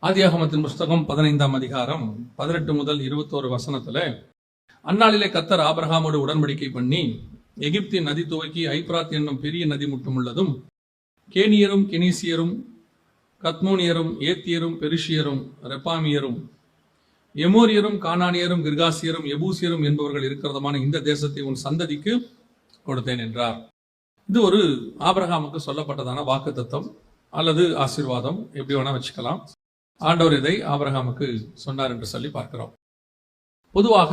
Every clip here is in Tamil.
ஆதியாகமத்தின் புஸ்தகம் 15ஆம் அதிகாரம் 18 முதல் 21 வசனத்துல, அந்நாளிலே கர்த்தர் ஆபிரகாமோடு உடன்படிக்கை பண்ணி எகிப்தின் நதி துவக்கி ஐப்ராத் என்னும் பெரிய நதி மட்டும் உள்ளதும் கேனியரும் கெனீசியரும் கத்மோனியரும் ஏத்தியரும் பெரிஷியரும் ரெப்பாமியரும் எமோரியரும் கானானியரும் கிர்காசியரும் எபூசியரும் என்பவர்கள் இருக்கிறதுமான இந்த தேசத்தை உன் சந்ததிக்கு கொடுத்தேன் என்றார். இது ஒரு ஆபிரகாமுக்கு சொல்லப்பட்டதான வாக்குத்தத்தம் அல்லது ஆசீர்வாதம், எப்படி வேணா வச்சுக்கலாம். ஆண்டவர் இதை ஆபிரகாமுக்கு சொன்னார் என்று சொல்லி பார்க்கிறோம். பொதுவாக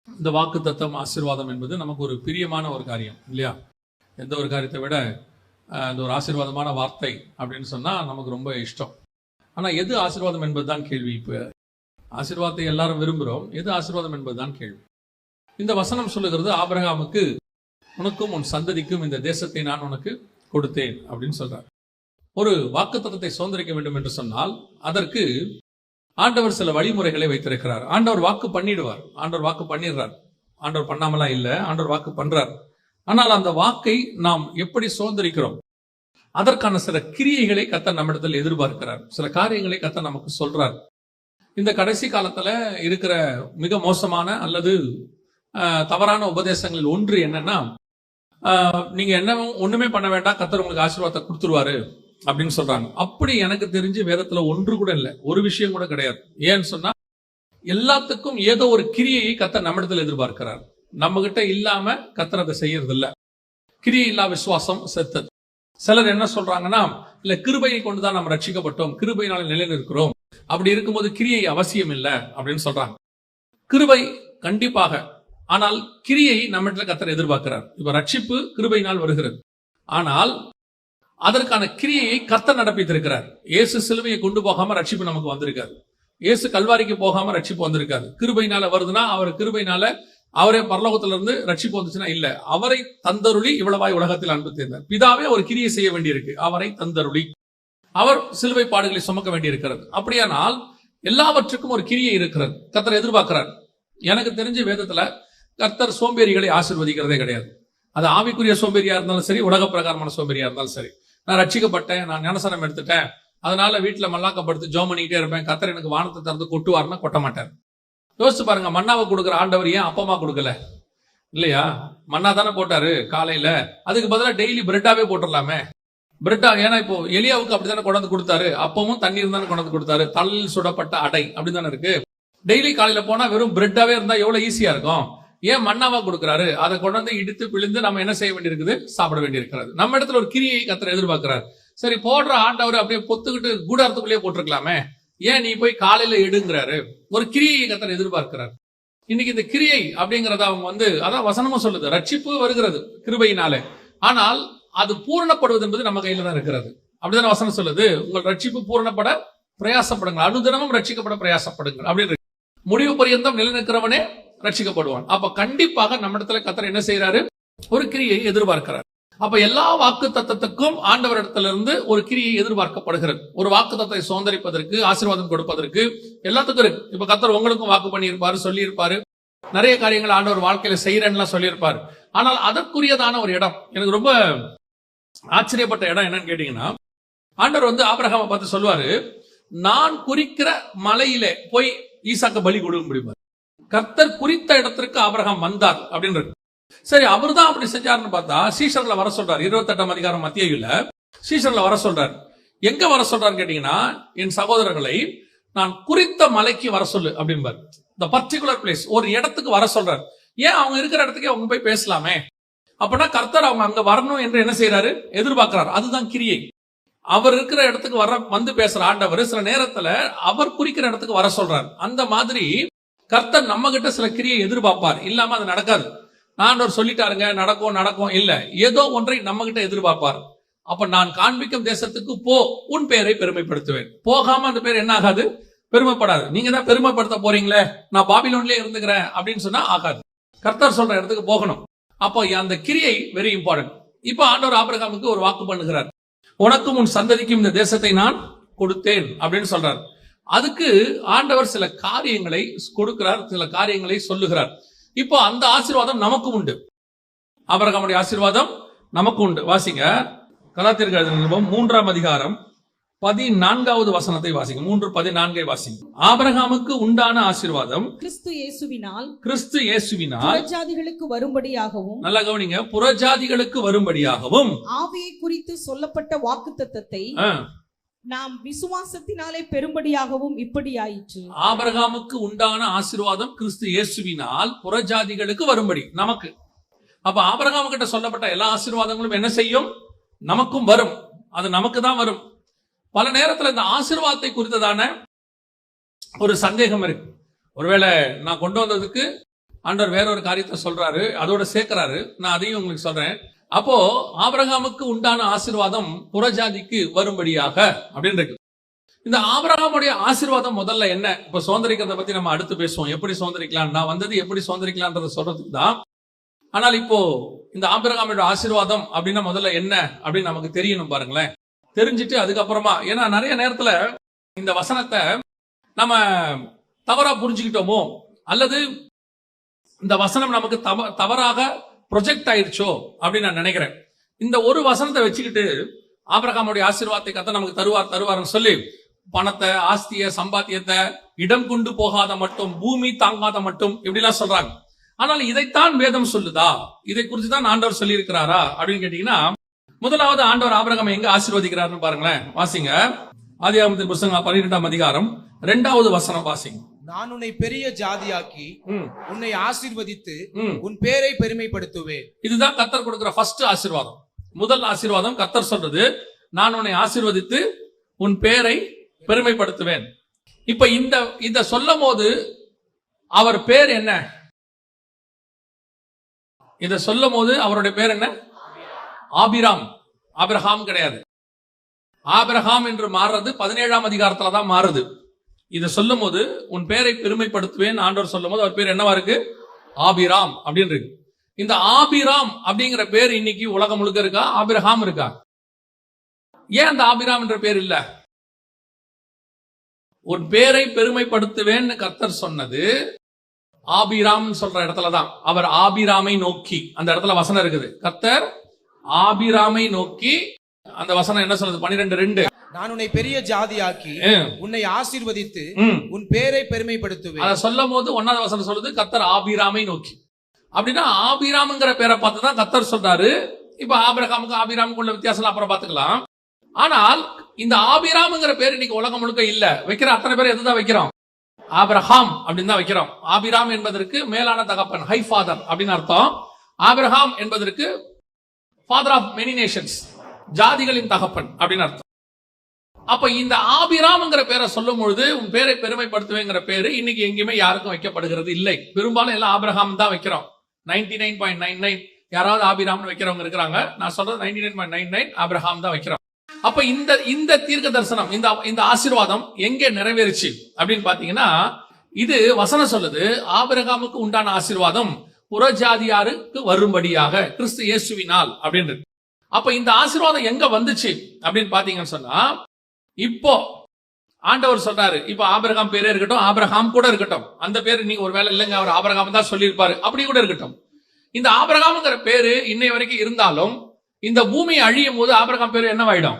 இந்த வாக்குத்தத்தம் ஆசீர்வாதம் என்பது நமக்கு ஒரு பிரியமான ஒரு காரியம் இல்லையா? எந்த ஒரு காரியத்தை விட இந்த ஒரு ஆசீர்வாதமான வார்த்தை அப்படின்னு சொன்னா நமக்கு ரொம்ப இஷ்டம். ஆனா எது ஆசீர்வாதம் என்பதுதான் கேள்வி. இப்ப ஆசீர்வாதத்தை எல்லாரும் விரும்புகிறோம், எது ஆசீர்வாதம் என்பதுதான் கேள்வி. இந்த வசனம் சொல்லுகிறது, ஆபிரகாமுக்கு உனக்கும் உன் சந்ததிக்கும் இந்த தேசத்தை நான் உனக்கு கொடுத்தேன் அப்படின்னு சொல்றார். ஒரு வாக்குத்தத்தத்தை சுதந்திரிக்க வேண்டும் என்று சொன்னால் அதற்கு ஆண்டவர் சில வழிமுறைகளை வைத்திருக்கிறார். ஆண்டவர் வாக்கு பண்ணிடுவார், ஆண்டவர் வாக்கு பண்ணிடுறார், ஆண்டவர் பண்ணாமலா இல்ல, ஆண்டவர் வாக்கு பண்றார். ஆனால் அந்த வாக்கை நாம் எப்படி சுதந்திரிக்கிறோம், அதற்கான சில கிரியைகளை கர்த்தர் நம்மிடத்தில் எதிர்பார்க்கிறார். சில காரியங்களை கர்த்தர் நமக்கு சொல்றார். இந்த கடைசி காலத்துல இருக்கிற மிக மோசமான அல்லது தவறான உபதேசங்களில் ஒன்று என்னன்னா, நீங்க என்ன ஒண்ணுமே பண்ண வேண்டாம், கர்த்தர் உங்களுக்கு ஆசீர்வாதத்தை கொடுத்துருவாரு அப்படின்னு சொல்றாங்க. அப்படி எனக்கு தெரிஞ்சு வேதத்துல ஒன்று கூட இல்லை, ஒரு விஷயம் கூட கிடையாது. ஏன்னு சொன்னா எல்லாத்துக்கும் ஏதோ ஒரு கிரியையை கர்த்தர் நம்மிடத்தில் எதிர்பார்க்கிறார். நம்ம கிட்ட இல்லாம கர்த்தர் அதை செய்யறது இல்ல. கிரியை இல்லா விசுவாசம் செத்தது. சிலர் என்ன சொல்றாங்கன்னா, இல்ல கிருபையை கொண்டுதான் நம்ம ரட்சிக்கப்பட்டோம், கிருபையினால நிலைநிற்கிறோம், அப்படி இருக்கும்போது கிரியை அவசியம் இல்லை அப்படின்னு சொல்றாங்க. கிருபை கண்டிப்பாக, ஆனால் கிரியை நம்மிடத்துல கர்த்தர் எதிர்பார்க்கிறார். இப்ப ரட்சிப்பு கிருபையினால் வருகிறது, ஆனால் அதற்கான கிரியையை கர்த்தர் நடப்பித்திருக்கிறார். இயேசு சிலுவையை கொண்டு போகாம ரட்சிப்பு நமக்கு வந்திருக்காது. இயேசு கல்வாரிக்கு போகாம ரட்சிப்பு வந்திருக்காது. கிருபையினால வருதுன்னா அவர் கிருபையினால அவரே பரலோகத்துல இருந்து ரட்சிப்பு வந்துச்சுன்னா இல்ல, அவரை தந்தருளி இவ்வளவாய் உலகத்தில் அன்பு தேர்ந்தார். பிதாவே ஒரு கிரியை செய்ய வேண்டியிருக்கு, அவரை தந்தருளி அவர் சிலுவை பாடுகளை சுமக்க வேண்டியிருக்கிறது. அப்படியானால் எல்லாவற்றுக்கும் ஒரு கிரியை இருக்கிறது, கர்த்தர் எதிர்பார்க்கிறார். எனக்கு தெரிஞ்ச வேதத்துல கர்த்தர் சோம்பேறிகளை ஆசீர்வதிக்கிறதே கிடையாது. அது ஆவிக்குரிய சோம்பேறியா இருந்தாலும் சரி, உலக பிரகாரமான சோம்பேறியா இருந்தாலும் சரி. நான் ரட்சிக்கப்பட்டேன், நான் ஞானஸ்நானம் எடுத்துட்டேன், அதனால வீட்டுல மல்லாக்கப்படுத்து ஜெபம் பண்ணிக்கிட்டே இருப்பேன், கர்த்தர் எனக்கு வானத்தை திறந்து கொட்டுவார்னா கொட்ட மாட்டார். யோசிச்சு பாருங்க, மன்னாவை கொடுக்குற ஆண்டவர் ஏன் அப்பமா கொடுக்கல இல்லையா? மன்னா தானே போட்டாரு காலையில, அதுக்கு பதிலாக டெய்லி பிரெட்டாவே போட்டுடலாமே. பிரெட்டா, ஏன்னா இப்போ எலியாவுக்கு அப்படித்தானே கொண்டாந்து கொடுத்தாரு, அப்பமும் தண்ணீர் தானே கொண்டாந்து கொடுத்தாரு, தள்ளில் சுடப்பட்ட அடை அப்படித்தானே இருக்கு. டெய்லி காலையில போனா வெறும் பிரெட்டாவே இருந்தா எவ்வளவு ஈஸியா இருக்கும். ஏன் மன்னாவா கொடுக்கிறாரு? அதை கொண்டாந்து இடித்து பிழிந்து நம்ம என்ன செய்ய வேண்டியிருக்குது, சாப்பிட வேண்டியிருக்கிறது. நம்ம இடத்துல ஒரு கிரியை கர்த்தர் எதிர்பார்க்கிறார். சரி, போடுற ஆண்டவர் அப்படியே பொத்துக்கிட்டு கூடாரத்துக்குள்ளேயே போட்டிருக்கலாமே, ஏன் நீ போய் காலையில எடுங்கிறாரு? ஒரு கிரியை கர்த்தர் எதிர்பார்க்கிறார். இன்னைக்கு இந்த கிரியை அப்படிங்கறத அவங்க அதான் வசனமும் சொல்லுது, ரட்சிப்பு வருகிறது கிருபையினாலே, ஆனால் அது பூரணப்படுவது என்பது நம்ம கையில தான் இருக்கிறது. அப்படிதான் வசனம் சொல்லுது, உங்கள் ரட்சிப்பு பூரணப்பட பிரயாசப்படுங்கள், அனுதினமும் ரட்சிக்கப்பட பிரயாசப்படுங்கள் அப்படின்னு. முடிவு பரியந்தம் நிலைநிற்கிறவனே ரட்சிக்கப்படுவான். அப்ப கண்டிப்பாக நம்ம இடத்துல கர்த்தர் என்ன செய்யறாரு, ஒரு கிரியை எதிர்பார்க்கிறார். அப்ப எல்லா வாக்கு தத்தத்துக்கும் ஆண்டவர் இடத்துல இருந்து ஒரு கிரியை எதிர்பார்க்கப்படுகிறது. ஒரு வாக்கு தத்தத்தை சுதந்திரிப்பதற்கு, ஆசீர்வாதம் கொடுப்பதற்கு எல்லாத்துக்கும் இருக்கு. இப்ப கர்த்தர் உங்களுக்கும் வாக்கு பண்ணியிருப்பாரு, சொல்லி இருப்பாரு, நிறைய காரியங்கள் ஆண்டவர் வாழ்க்கையில செய்யறேன்னு சொல்லியிருப்பாரு. ஆனால் அதற்குரியதான ஒரு இடம், எனக்கு ரொம்ப ஆச்சரியப்பட்ட இடம் என்னன்னு கேட்டீங்கன்னா, ஆண்டவர் ஆபிரகாமை பார்த்து சொல்லுவாரு, நான் குறிக்கிற மலையிலே போய் ஈசாக்க பலி கொடுக்க முடியுமா? கர்த்தர் குறித்த இடத்திற்கு ஆபிரகாம் வந்தார் அப்படின்னு. சரி, அவர் தான் அப்படி செஞ்சாருன்னு பார்த்தா சீஷர்ல வர சொல்றார். 28ஆம் அதிகாரம் மத்தேயுல சீஷர்ல வர சொல்றார். எங்க வர சொல்றாருன்னு கேட்டீங்கன்னா, என் சகோதரர்களை நான் குறித்த மலைக்கு வர சொல்லு அப்படின்பார். இந்த பர்டிகுலர் பிளேஸ், ஒரு இடத்துக்கு வர சொல்றார். ஏன் அவங்க இருக்கிற இடத்துக்கே அவங்க போய் பேசலாமே. அப்படின்னா கர்த்தர் அவங்க அங்க வரணும் என்று என்ன செய்யறாரு, எதிர்பார்க்கிறார். அதுதான் கிரியை. அவர் இருக்கிற இடத்துக்கு வந்து பேசுற ஆண்டவர் சில நேரத்துல அவர் குறிக்கிற இடத்துக்கு வர சொல்றார். அந்த மாதிரி கர்த்தர் நம்ம கிட்ட சில கிரியை எதிர்பார்ப்பார், இல்லாம அது நடக்காது. ஆண்டவர் சொல்லிட்டாருங்க நடக்கும் இல்ல, ஏதோ ஒன்றை நம்ம கிட்ட எதிர்பார்ப்பார். அப்ப நான் காண்பிக்கும் தேசத்துக்கு போ, உன் பெயரை பெருமைப்படுத்துவேன். போகாம அந்த பேர் என்ன ஆகாது, பெருமைப்படாது. நீங்க தான் பெருமைப்படுத்த போறீங்களே, நான் பாபிலோன்லயே இருந்துக்கிறேன் அப்படின்னு சொன்னா ஆகாது. கர்த்தர் சொல்ற இடத்துக்கு போகணும். அப்போ அந்த கிரியை வெரி இம்பார்ட்டன்ட். இப்ப ஆண்டவர் ஆபிரகாமுக்கு ஒரு வாக்கு பண்ணுகிறார், உனக்கும் உன் சந்ததிக்கும் இந்த தேசத்தை நான் கொடுத்தேன் அப்படின்னு சொல்றார். அதுக்கு ஆண்டவர் சில காரியங்களை கொடுக்கிறார், சில காரியங்களை சொல்லுகிறார். இப்போ அந்த ஆசீர்வாதம் நமக்கும் உண்டு. ஆபிரகாமுடைய ஆசீர்வாதம் நமக்கு உண்டு. வாசிங்க, கலாத்தியருக்கு எழுதின நிருபம் 3ஆம் அதிகாரம் 14வது வசனத்தை வாசிங்க. 3:14 வாசிங்க. ஆபிரகாமுக்கு உண்டான ஆசீர்வாதம் கிறிஸ்து இயேசுவினால் புறஜாதிகளுக்கு வரும்படியாகவும், நல்லா கவனிங்க, புறஜாதிகளுக்கு வரும்படியாகவும் ஆவியை குறித்து சொல்லப்பட்ட வாக்குத்தத்தத்தை நாம் விசுவாசத்தினாலே பெரும்படியாகவும் இப்படி ஆயிற்று. ஆபிரகாமுக்கு உண்டான ஆசீர்வாதம் கிறிஸ்து இயேசுவினால் புறஜாதிகளுக்கு வரும்படி நமக்கு. அப்ப ஆபிரகாம் கிட்ட சொல்லப்பட்ட எல்லா ஆசீர்வாதங்களும் என்ன செய்யும்? நமக்கும் வரும். அது நமக்கு தான் வரும். பல நேரத்துல இந்த ஆசீர்வாதத்தை குறித்ததான ஒரு சந்தேகம் இருக்கு. ஒருவேளை நான் கொண்டு வந்ததுக்கு ஆண்டவர் வேற ஒரு காரியத்தை சொல்றாரு, அதோட சேர்க்கிறாரு, நான் அதையும் உங்களுக்கு சொல்றேன். அப்போ ஆபிரகாமுக்கு உண்டான ஆசீர்வாதம் புறஜாதிக்கு வரும்படியாக அப்படின்னு இருக்கு. இந்த ஆபிரகாமுடைய ஆசீர்வாதம் முதல்ல என்ன? இப்ப சுதந்திரிக்கிறத பத்தி நம்ம அடுத்து பேசுவோம். எப்படி சுதந்திரிக்கலாம், நான் வந்தது எப்படி சுதந்திரிக்கலாம்ன்றத சொல்றதுக்கு தான். ஆனால் இப்போ இந்த ஆபிரகாமுடைய ஆசீர்வாதம் அப்படின்னா முதல்ல என்ன அப்படின்னு நமக்கு தெரியணும். பாருங்களேன், தெரிஞ்சுட்டு அதுக்கப்புறமா, ஏன்னா நிறைய நேரத்துல இந்த வசனத்தை நம்ம தவறா புரிஞ்சுக்கிட்டோமோ, அல்லது இந்த வசனம் நமக்கு தவறாக ப்ரொஜெக்ட் ஆயிடுச்சோ அப்படின்னு நான் நினைக்கிறேன். இந்த ஒரு வசனத்தை வச்சுக்கிட்டு ஆபிரகாமுடைய ஆசீர்வாதத்தை கர்த்தர் நமக்கு தருவார்னு சொல்லி பணத்தை, ஆஸ்திய, சம்பாத்தியத்தை, இடம் கொண்டு போகாத மட்டும், பூமி தாங்காத மட்டும் இப்படிலாம் சொல்றாங்க. ஆனால் இதைத்தான் வேதம் சொல்லுதா? இதை குறித்து தான் ஆண்டவர் சொல்லி இருக்கிறாரா அப்படின்னு கேட்டீங்கன்னா, முதலாவது ஆண்டவர் ஆபிரகாமை எங்க ஆசீர்வதிக்கிறார்னு பாருங்களேன். வாசிங்க. ஆதியாகமத்தின் புத்தகம் 12ஆம் அதிகாரம் 2வது வசனம் வாசிங்க. நான் உன்னை பெரிய ஜாதியாக்கி உன்னை ஆசீர்வதித்து உன் பேரை பெருமைப்படுத்துவேன். இதுதான் கர்த்தர் கொடுக்கிற ஃபர்ஸ்ட் ஆசீர்வாதம். முதல் ஆசீர்வாதம் கர்த்தர் சொல்றது, நான் உன்னை ஆசீர்வதித்து உன் பேரை பெருமைப்படுத்துவேன். இப்ப இந்த சொல்லும் போது அவர் பேர் என்ன? இத சொல்லும் போது அவருடைய பேர் என்ன? ஆபிராம். ஆபிரகாம் கிடையாது. ஆபிரகாம் என்று மாறுறது 17ஆம் அதிகாரத்துல தான் மாறுது. இத சொல்லும் போது உன் பேரை பெருமைப்படுத்துவேன் ஆண்டவர் சொல்லும் போது அவர் பேர் என்னவா இருக்கு? ஆபிராம் அப்படின்னு இருக்கு. இந்த ஆபிராம் அப்படிங்கிற பேர் இன்னைக்கு உலகம் முழுக்க இருக்கா? ஆபிரகாம் இருக்கா? ஏன் அந்த ஆபிராம் என்ற பேர் இல்ல? உன் பேரை பெருமைப்படுத்துவேன் கர்த்தர் சொன்னது ஆபிராம் சொல்ற இடத்துலதான். அவர் ஆபிராமை நோக்கி, அந்த இடத்துல வசனம் இருக்குது. கர்த்தர் ஆபிராமை நோக்கி, அந்த வசனம் என்ன சொல்றது? 12:2. நான் உன்னை பெரிய ஜாதியாக்கி உன்னை ஆசீர்வதித்து உன் பேரை பெருமைப்படுத்துவேன். அத சொல்லும் போது 1வது வசனம் சொல்லுது கர்த்தர் ஆபிராமை நோக்கி. அப்படின்னா ஆபிராம்ங்கிற பேரை பார்த்து தான் கர்த்தர் சொல்றாரு. இப்ப ஆபிரகாமுக்கு ஆபிராமுக்கு உள்ள வித்தியாசம் அப்புறம் பாத்துக்கலாம். ஆனால் இந்த ஆபிராம்ங்கிற பேர் இன்னைக்கு உலகம் முழுக்க இல்ல. வைக்கிற அத்தனை பேர் எதுதான் வைக்கிறோம்? ஆபிரகாம் அப்படின்னு தான் வைக்கிறோம். ஆபிராம் என்பதற்கு மேலான தகப்பன், ஹை ஃபாதர் அப்படின்னு அர்த்தம். ஆபிரகாம் என்பதற்கு ஃபாதர் ஆஃப் மெனி நேஷன்ஸ், ஜாதிகளின் தகப்பன் அப்படின்னு அர்த்தம். அப்ப இந்த ஆபிராம்ங்கிற பேரை சொல்லும் பொழுது உன் பேரை பெருமைப்படுத்துவேங்கிற பேரு இன்னைக்கு எங்கேயுமே யாருக்கும் வைக்கப்படுகிறது இல்லை. பெரும்பாலும் எல்லாம் ஆபிரகாம் தான் வைக்கிறோம். 99.99 யாராவது ஆபிராம்னு வைக்கிறவங்க இருக்கிறாங்க. நான் சொல்றது 99.99 ஆபிரகாம் தான் வைக்கிறோம். அப்ப இந்த தீர்க்க தரிசனம், இந்த ஆசீர்வாதம் எங்கே நிறைவேறுச்சு அப்படின்னு பாத்தீங்கன்னா, இது வசனம் சொல்லுது ஆபிரகாமுக்கு உண்டான ஆசீர்வாதம் புறஜாதியாருக்கு வரும்படியாக கிறிஸ்து இயேசுவினால் அப்படின்னு. அப்ப இந்த ஆசீர்வாதம் எங்க வந்துச்சு அப்படின்னு பாத்தீங்கன்னு சொன்னா, இப்போ ஆண்டவர் சொல்றாரு, இப்ப ஆபிரகாம் பேரே இருக்கட்டும், ஆபிரகாம் கூட இருக்கட்டும், அந்த பேரு நீங்க ஒரு வேலை இல்லைங்க அவர் ஆபிரகாம் தான் சொல்லியிருப்பாரு, அப்படி கூட இருக்கட்டும். இந்த ஆபிரகாம்ங்கிற பேரு இன்னை வரைக்கும் இருந்தாலும் இந்த பூமி அழியும் போது ஆபிரகாம் பேரு என்னவாயிடும்?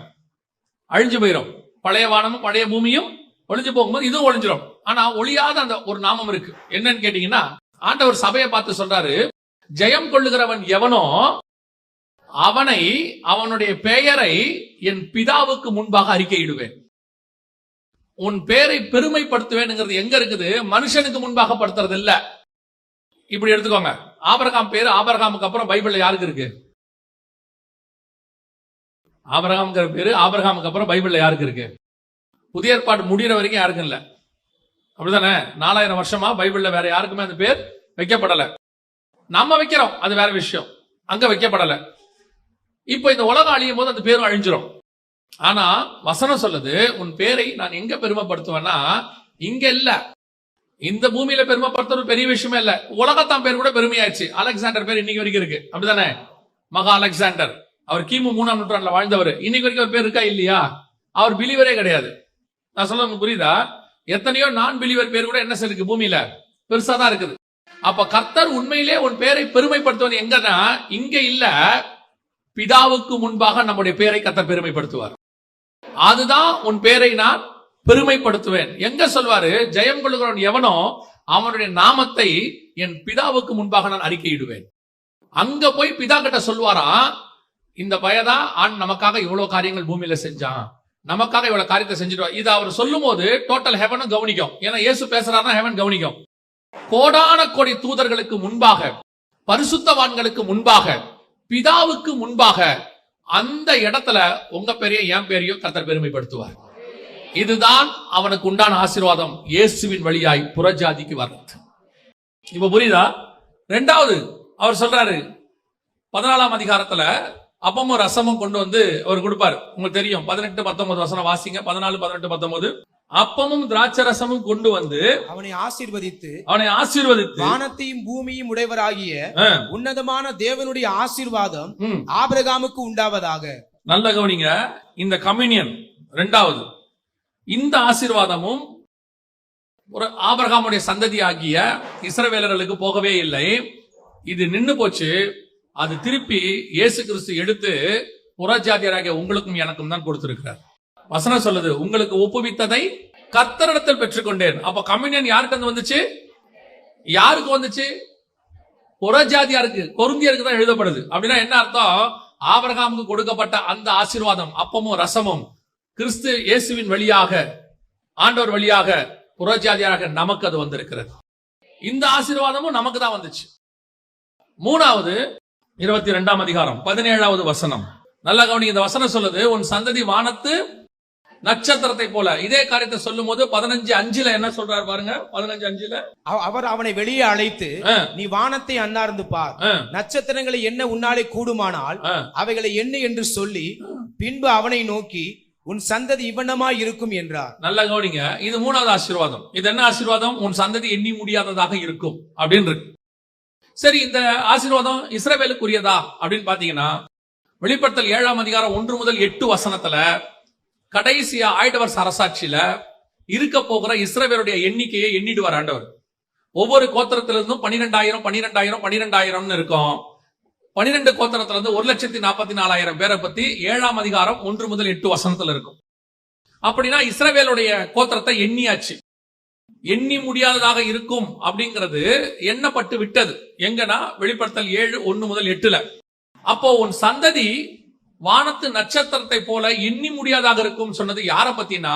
அழிஞ்சு போயிடும். பழைய வானமும் பழைய பூமியும் ஒழிஞ்சு போகும்போது இதுவும் ஒழிஞ்சிடும். ஆனா ஒழியாத அந்த ஒரு நாமம் இருக்கு. என்னன்னு கேட்டீங்கன்னா, ஆண்டவர் சபையை பார்த்து சொல்றாரு, ஜெயம் கொள்ளுகிறவன் எவனோ அவனை, அவனுடைய பெயரை என் பிதாவுக்கு முன்பாக அறிக்கையிடுவேன். உன் பேரை பெருமைப்படுத்துவேன் எங்க இருக்குது? மனுஷனுக்கு முன்பாக படுத்துறது இல்ல. இப்படி எடுத்துக்கோங்க. ஆபிரகாம் பேரு ஆபிரகாமுக்கு அப்புறம் பைபிள்ல யாருக்கு இருக்கு? ஆபிரகாம்ங்கிற பேரு ஆபிரகாமுக்கு அப்புறம் பைபிள்ல யாருக்கு இருக்கு? புதிய ஏற்பாடு முடிகிற வரைக்கும் யாருக்கும் இல்ல. அப்படிதானே? 4000 வருஷமா பைபிள்ல வேற யாருக்குமே அந்த பேர் வைக்கப்படல. நம்ம வைக்கிறோம், அது வேற விஷயம். அங்க வைக்கப்படல. இப்போ இந்த உலகம் அழியும் போது அந்த பேரும் அழிஞ்சிரும். ஆனா வசனம் சொல்லுது, உன் பேரை நான் எங்க பெருமைப்படுத்துவேன்னா இங்க இல்ல, இந்த பூமியில பெருமைப்படுத்துறது பெரிய விஷயமே இல்ல. உலகத்தான் பேர் கூட பெருமையாச்சு. அலெக்சாண்டர் பேர் இன்னைக்கு வரைக்கும் இருக்கு. அப்படிதானே? மகா அலெக்சாண்டர், அவர் கிமு 3ஆம் நூற்றாண்டுல வாழ்ந்தவர். இன்னைக்கு வரைக்கும் அவர் பேர் இருக்கா இல்லையா? அவர் பிலீவரே கிடையாது. நான் சொல்ல புரியுதா? எத்தனையோ நான் பிலீவர் பேர் கூட என்ன இருக்கு பூமியில? பெருசா தான் இருக்குது. அப்ப கர்த்தர் உண்மையிலே உன் பேரை பெருமைப்படுத்துவது எங்கன்னா இங்க இல்ல, பிதாவுக்கு முன்பாக நம்முடைய பேரை கர்த்தர் பெருமைப்படுத்துவார். அதுதான் உன் பேரை நான் பெருமைப்படுத்துவேன். எங்க சொல்வாரு? ஜெயம் கொள்கிறவன் எவனோ அவனுடைய நாமத்தை என் பிதாவுக்கு முன்பாக நான் அறிக்கையிடுவேன். அங்க போய் பிதா கிட்ட சொல்வாரா, இந்த பயதா ஆண் நமக்காக இவ்வளவு காரியங்கள் பூமியில செஞ்சான், நமக்காக இவ்வளவு காரியத்தை செஞ்சுட்டு. இது அவர் சொல்லும் போது டோட்டல் ஹெவனும் கவனிக்கும். ஏன்னா இயேசு பேசுறாருன்னா ஹெவன் கவனிக்கும். கோடான கோடி தூதர்களுக்கு முன்பாக, பரிசுத்தவான்களுக்கு முன்பாக, பிதாவுக்கு முன்பாக அந்த இடத்துல உங்க பேரையும் என் பேரையும் கர்த்தர் பெருமைப்படுத்துவார். இதுதான் அவனுக்கு உண்டான ஆசீர்வாதம், இயேசுவின் வழியாய் புறஜாதிக்கு வர்றது. இப்ப புரியுதா? ரெண்டாவது அவர் சொல்றாரு 14ஆம் அதிகாரத்துல அப்பமும் ரசமும் கொண்டு வந்து அவர் கொடுப்பாரு. உங்களுக்கு தெரியும், 18-19 வசனம் வாசிங்க. 14-18-19. அப்பமும் திராட்சை ரசமும் கொண்டு வந்து அவனை ஆசீர்வதித்து வானத்தையும் பூமியும் உடையவராகிய உன்னதமான தேவனுடைய ஆசீர்வாதம் ஆபிரகாமுக்கு உண்டாவதாக. நல்ல கவனிங்க, இந்த கம்யூனியன் ரெண்டாவது, இந்த ஆசீர்வாதமும் ஒரு ஆபிரகாமுடைய சந்ததி ஆகிய இஸ்ரவேலர்களுக்கு போகவே இல்லை. இது நின்னு போச்சு. அது திருப்பி இயேசு கிறிஸ்து எடுத்து புறஜாதியராகிய உங்களுக்கும் எனக்கும் தான் கொடுத்திருக்கிறார். வசனம் சொல்லுது, உங்களுக்கு ஒப்புவித்ததை கர்த்தரிடத்தில் பெற்றுக்கொண்டேன். அப்ப கம்யூனியன் யாருக்கு வந்துச்சு? யாருக்கு வந்துச்சு? புறஜாதியாருக்கு, கொரிந்தியருக்கு தான் எழுதப்படுது. அப்படின்னா என்ன அர்த்தம்? ஆபிரகாமுக்கு கொடுக்கப்பட்ட அந்த ஆசீர்வாதம், அப்பமும் ரசமும் கிறிஸ்து இயேசுவின் வழியாக, ஆண்டவர் வழியாக புறஜாதியாராக நமக்கு அது வந்திருக்கிறது. இந்த ஆசீர்வாதமும் நமக்கு தான் வந்துச்சு. மூணாவது 22ஆம் அதிகாரம் 17வது வசனம். நல்ல கவனி, இந்த வசனம் சொல்லுது, உன் சந்ததி வானத்து நட்சத்திரத்தை போல. இதே காரியத்தை சொல்லும் போது 15:5 என்ன சொல்றாரு பாருங்க. 15:5 அவர் அவனை வெளியே அழைத்து, நீ வானத்தை அண்ணார்ந்து பார், நட்சத்திரங்களை என்ன உன்னாலே கூடுமானால் அவைகளை என்ன என்று சொல்லி, பின்பு அவனை நோக்கி உன் சந்ததி இவ்வண்ணமாய் இருக்கும் என்றார். நல்ல கவனிங்க, இது மூணாவது ஆசீர்வாதம். இது என்ன ஆசீர்வாதம்? உன் சந்ததி எண்ணி முடியாததாக இருக்கும் அப்படின்னு இருக்கு. சரி, இந்த ஆசீர்வாதம் இஸ்ரவேலுக்குரியதா அப்படின்னு பாத்தீங்கன்னா, வெளிப்படுத்தல் 7ஆம் அதிகாரம் 1 முதல் 8 வசனத்துல கடைசியா ஆயிடவர் அரசாட்சியில இருக்க போகிற இஸ்ரவேலுடைய எண்ணிக்கையை எண்ணிடுவார் ஆண்டவர். ஒவ்வொரு கோத்திரத்திலிருந்தும் 12,000 இருக்கும். 12 கோத்திரத்துல இருந்து 1,44,000 பேரை பத்தி 7ஆம் அதிகாரம் 1 முதல் 8 வசனத்துல இருக்கும். அப்படின்னா இஸ்ரவேலுடைய கோத்திரத்தை எண்ணியாச்சு. எண்ணி முடியாததாக இருக்கும் அப்படிங்கிறது எண்ணப்பட்டு விட்டது. எங்கன்னா வெளிப்படுத்தல் 7:1 முதல் 8. அப்போ உன் சந்ததி வானத்து நட்சத்திரத்தை போல எண்ணி முடியாதாக இருக்கும் சொன்னது யார பத்தினா,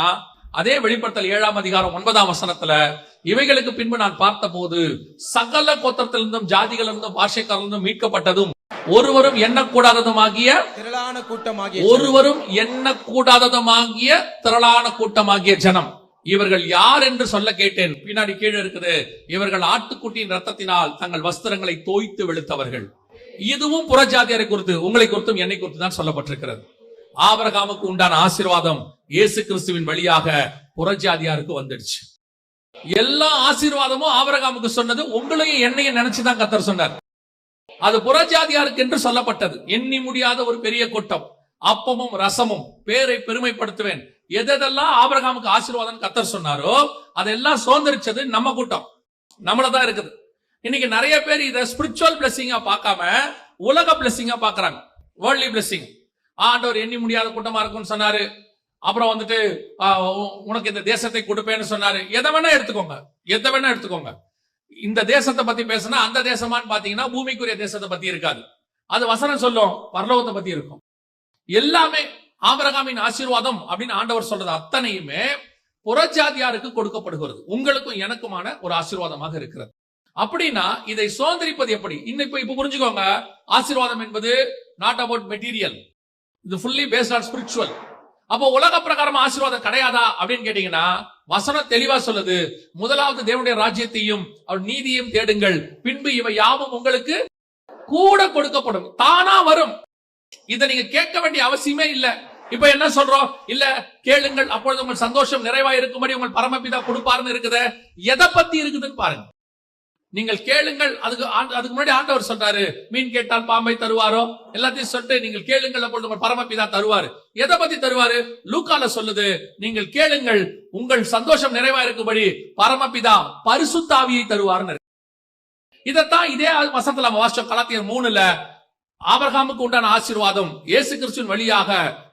அதே வெளிப்படுத்தல் 7ஆம் அதிகாரம் 9ஆம் வசனத்துல, இவைகளுக்கு பின்பு நான் பார்த்த போது சகல கோத்திரத்திலிருந்தும் ஜாதிகளிலிருந்தும் பாஷைக்காரிலிருந்தும் மீட்கப்பட்டதும் ஒருவரும் எண்ணக்கூடாததுமாகிய திரளான கூட்டமாகிய ஜனம், இவர்கள் யார் என்று சொல்ல கேட்டேன். பின்னாடி கீழே இருக்குது, இவர்கள் ஆட்டுக்குட்டியின் ரத்தத்தினால் தங்கள் வஸ்திரங்களை தோய்த்து வெளுத்தவர்கள். இதுவும் புறஜாதியாரை குறித்து, உங்களை குறித்தும் என்னை குறித்து தான் சொல்லப்பட்டிருக்கிறது. ஆபிரகாமுக்கு உண்டான ஆசீர்வாதம் இயேசு கிறிஸ்துவின் வழியாக புறஜாதியாருக்கு வந்துடுச்சு. எல்லா ஆசீர்வாதமும் ஆபிரகாமுக்கு சொன்னது உங்களையும் என்னையும் நினைச்சுதான் கர்த்தர் சொன்னார். அது புறஜாதியாருக்கு என்று சொல்லப்பட்டது. எண்ணி முடியாத ஒரு பெரிய கூட்டம். அப்பமும் ரசமும் பேரை பெருமைப்படுத்துவேன். எதெல்லாம் ஆபிரகாமுக்கு ஆசீர்வாதம் கர்த்தர் சொன்னாரோ அதெல்லாம் சுதந்திரிச்சது நம்ம கூட்டம், நம்மளதான் இருக்குது. இன்னைக்கு நிறைய பேர் இதை ஸ்பிரிச்சுவல் பிளெஸிங்கா பார்க்காம உலக பிளெஸிங்கா பாக்குறாங்க. Worldly blessing. ஆண்டவர் எண்ணி முடியாத கூட்டமா இருக்கும்னு சொன்னாரு. அப்புறம் வந்துட்டு உனக்கு இந்த தேசத்தை கொடுப்பேன்னு சொன்னாரு. எதை வேணா எடுத்துக்கோங்க. இந்த தேசத்தை பத்தி பேசினா அந்த தேசமான்னு பாத்தீங்கன்னா பூமிக்குரிய தேசத்தை பத்தி இருக்காது. அது வசனம் சொல்லும், பரலோகத்தை பத்தி இருக்கும். எல்லாமே ஆபிரகாமின் ஆசீர்வாதம் அப்படின்னு ஆண்டவர் சொல்றது அத்தனையுமே புறஜாதியாருக்கு கொடுக்கப்படுகிறது. உங்களுக்கும் எனக்குமான ஒரு ஆசீர்வாதமாக இருக்கிறது. அப்படின்னா இதை சுதந்திரிப்பது எப்படி? இப்ப புரிஞ்சுக்கோங்க. ஆசீர்வாதம் என்பது நாட் அபவுட் மெட்டீரியல், இது ஃபுல்லி பேஸ்ட் ஆன் ஸ்பிரிச்சுவல். அப்போ உலக பிரகாரம் ஆசீர்வாதம் கிடையாதா அப்படின்னு கேட்டீங்கன்னா, வசனம் தெளிவா சொல்லுது, முதலாவது தேவனுடைய ராஜ்யத்தையும் அவர் நீதியையும் தேடுங்கள், பின்பு இவை யாவும் உங்களுக்கு கூட கொடுக்கப்படும். தானா வரும். இதை நீங்க கேட்க வேண்டிய அவசியமே இல்ல. இப்ப என்ன சொல்றோம்? இல்ல கேளுங்கள் அப்பொழுது உங்கள் சந்தோஷம் நிறைவா இருக்கும்படி உங்கள் பரமபிதா கொடுப்பாருன்னு இருக்குது. எதை பத்தி இருக்குதுன்னு பாருங்க. நீங்கள் கேளுங்கள். அதுக்கு முன்னாடி ஆண்டவர் சொல்றாரு, மீன் கேட்டால் பாம்பை தருவாரோ, எல்லாத்தையும் சொல்லிட்டு நீங்கள் கேளுங்கள் அப்பொழுது உங்கள் பரமபிதா தருவாரு. எதை பத்தி தருவாரு? லூக்கால சொல்லுது, நீங்கள் கேளுங்கள் உங்கள் சந்தோஷம் நிறைவா இருக்கும்படி பரமபிதா பரிசுத்த ஆவியை தருவாருன்னு. இதத்தான் இதே வசனத்துல வாசிச்சோம். கலாத்தியர் 3ல ஆபிரகாமுக்கு உண்டான ஆசீர்வாதம் இயேசு கிறிஸ்துவின் வழியாக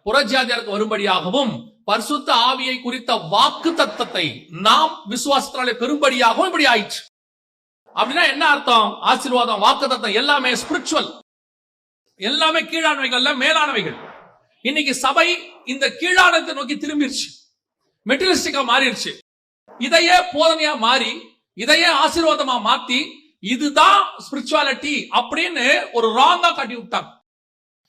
புறஜாதியாருக்கு வரும்படியாகவும் பரிசுத்த ஆவியை குறித்த வாக்கு தத்தத்தை நாம் விசுவாசத்தினாலே பெரும்படியாகவும் இப்படி ஆயிற்று. அப்படின்னா என்ன அர்த்தம்? ஆசீர்வாதம், வாக்கு தத்தம் எல்லாமே ஸ்பிரிச்சுவல், எல்லாமே கீழானவைகள் மேலானவைகள். இன்னைக்கு சபை இந்த கீழானத்தை நோக்கி திரும்பிடுச்சு, மெட்டீரியலிஸ்டிக்கா மாறிடுச்சு. இதையே போதனையா மாறி, இதையே ஆசீர்வாதமா மாத்தி, இதுதான் ஸ்பிரிச்சுவாலிட்டி அப்படின்னு ஒரு ராங்கா காட்டி விட்டாங்க.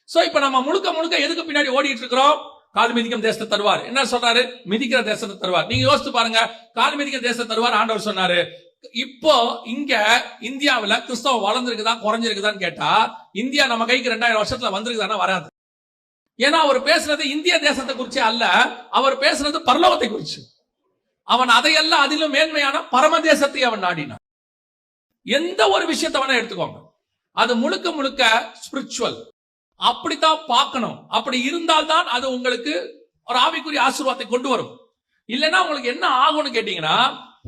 சோ இப்ப நம்ம முழுக்க முழுக்க எதுக்கு பின்னாடி ஓடிட்டு இருக்கிறோம்? கால் மிதிக்கும் தேசத்தை தருவார். என்ன சொல்றாரு? மிதிக்கிற தேசத்தை தருவார். நீங்க யோசித்து பாருங்க, கால் மிதிக்கிற தேசத்தை தருவார் ஆண்டவர் சொன்னாரு. இப்போ இங்க இந்தியாவில் கிறிஸ்தவம் வளர்ந்துருக்குதா குறைஞ்சிருக்குதான்னு கேட்டா, இந்தியா நம்ம கைக்கு 2000 வருஷத்துல வந்திருக்குதானா? வராது. ஏன்னா அவர் பேசுறது இந்திய தேசத்தை குறிச்சு அல்ல, அவர் பேசுறது பரலோகத்தை குறிச்சு. அவன் அதையெல்லாம் அதிலும் மேன்மையான பரம தேசத்தை அவன் நாடினான். எந்த ஒரு விஷயத்தை வேணா எடுத்துக்கோங்க, அது முழுக்க முழுக்க ஸ்பிரிச்சுவல். அப்படித்தான் பார்க்கணும். அப்படி இருந்தால்தான் அது உங்களுக்கு ஒரு ஆவிக்குரிய ஆசீர்வாதத்தை கொண்டு வரும். இல்லைன்னா உங்களுக்கு என்ன ஆகும்னு கேட்டீங்கன்னா,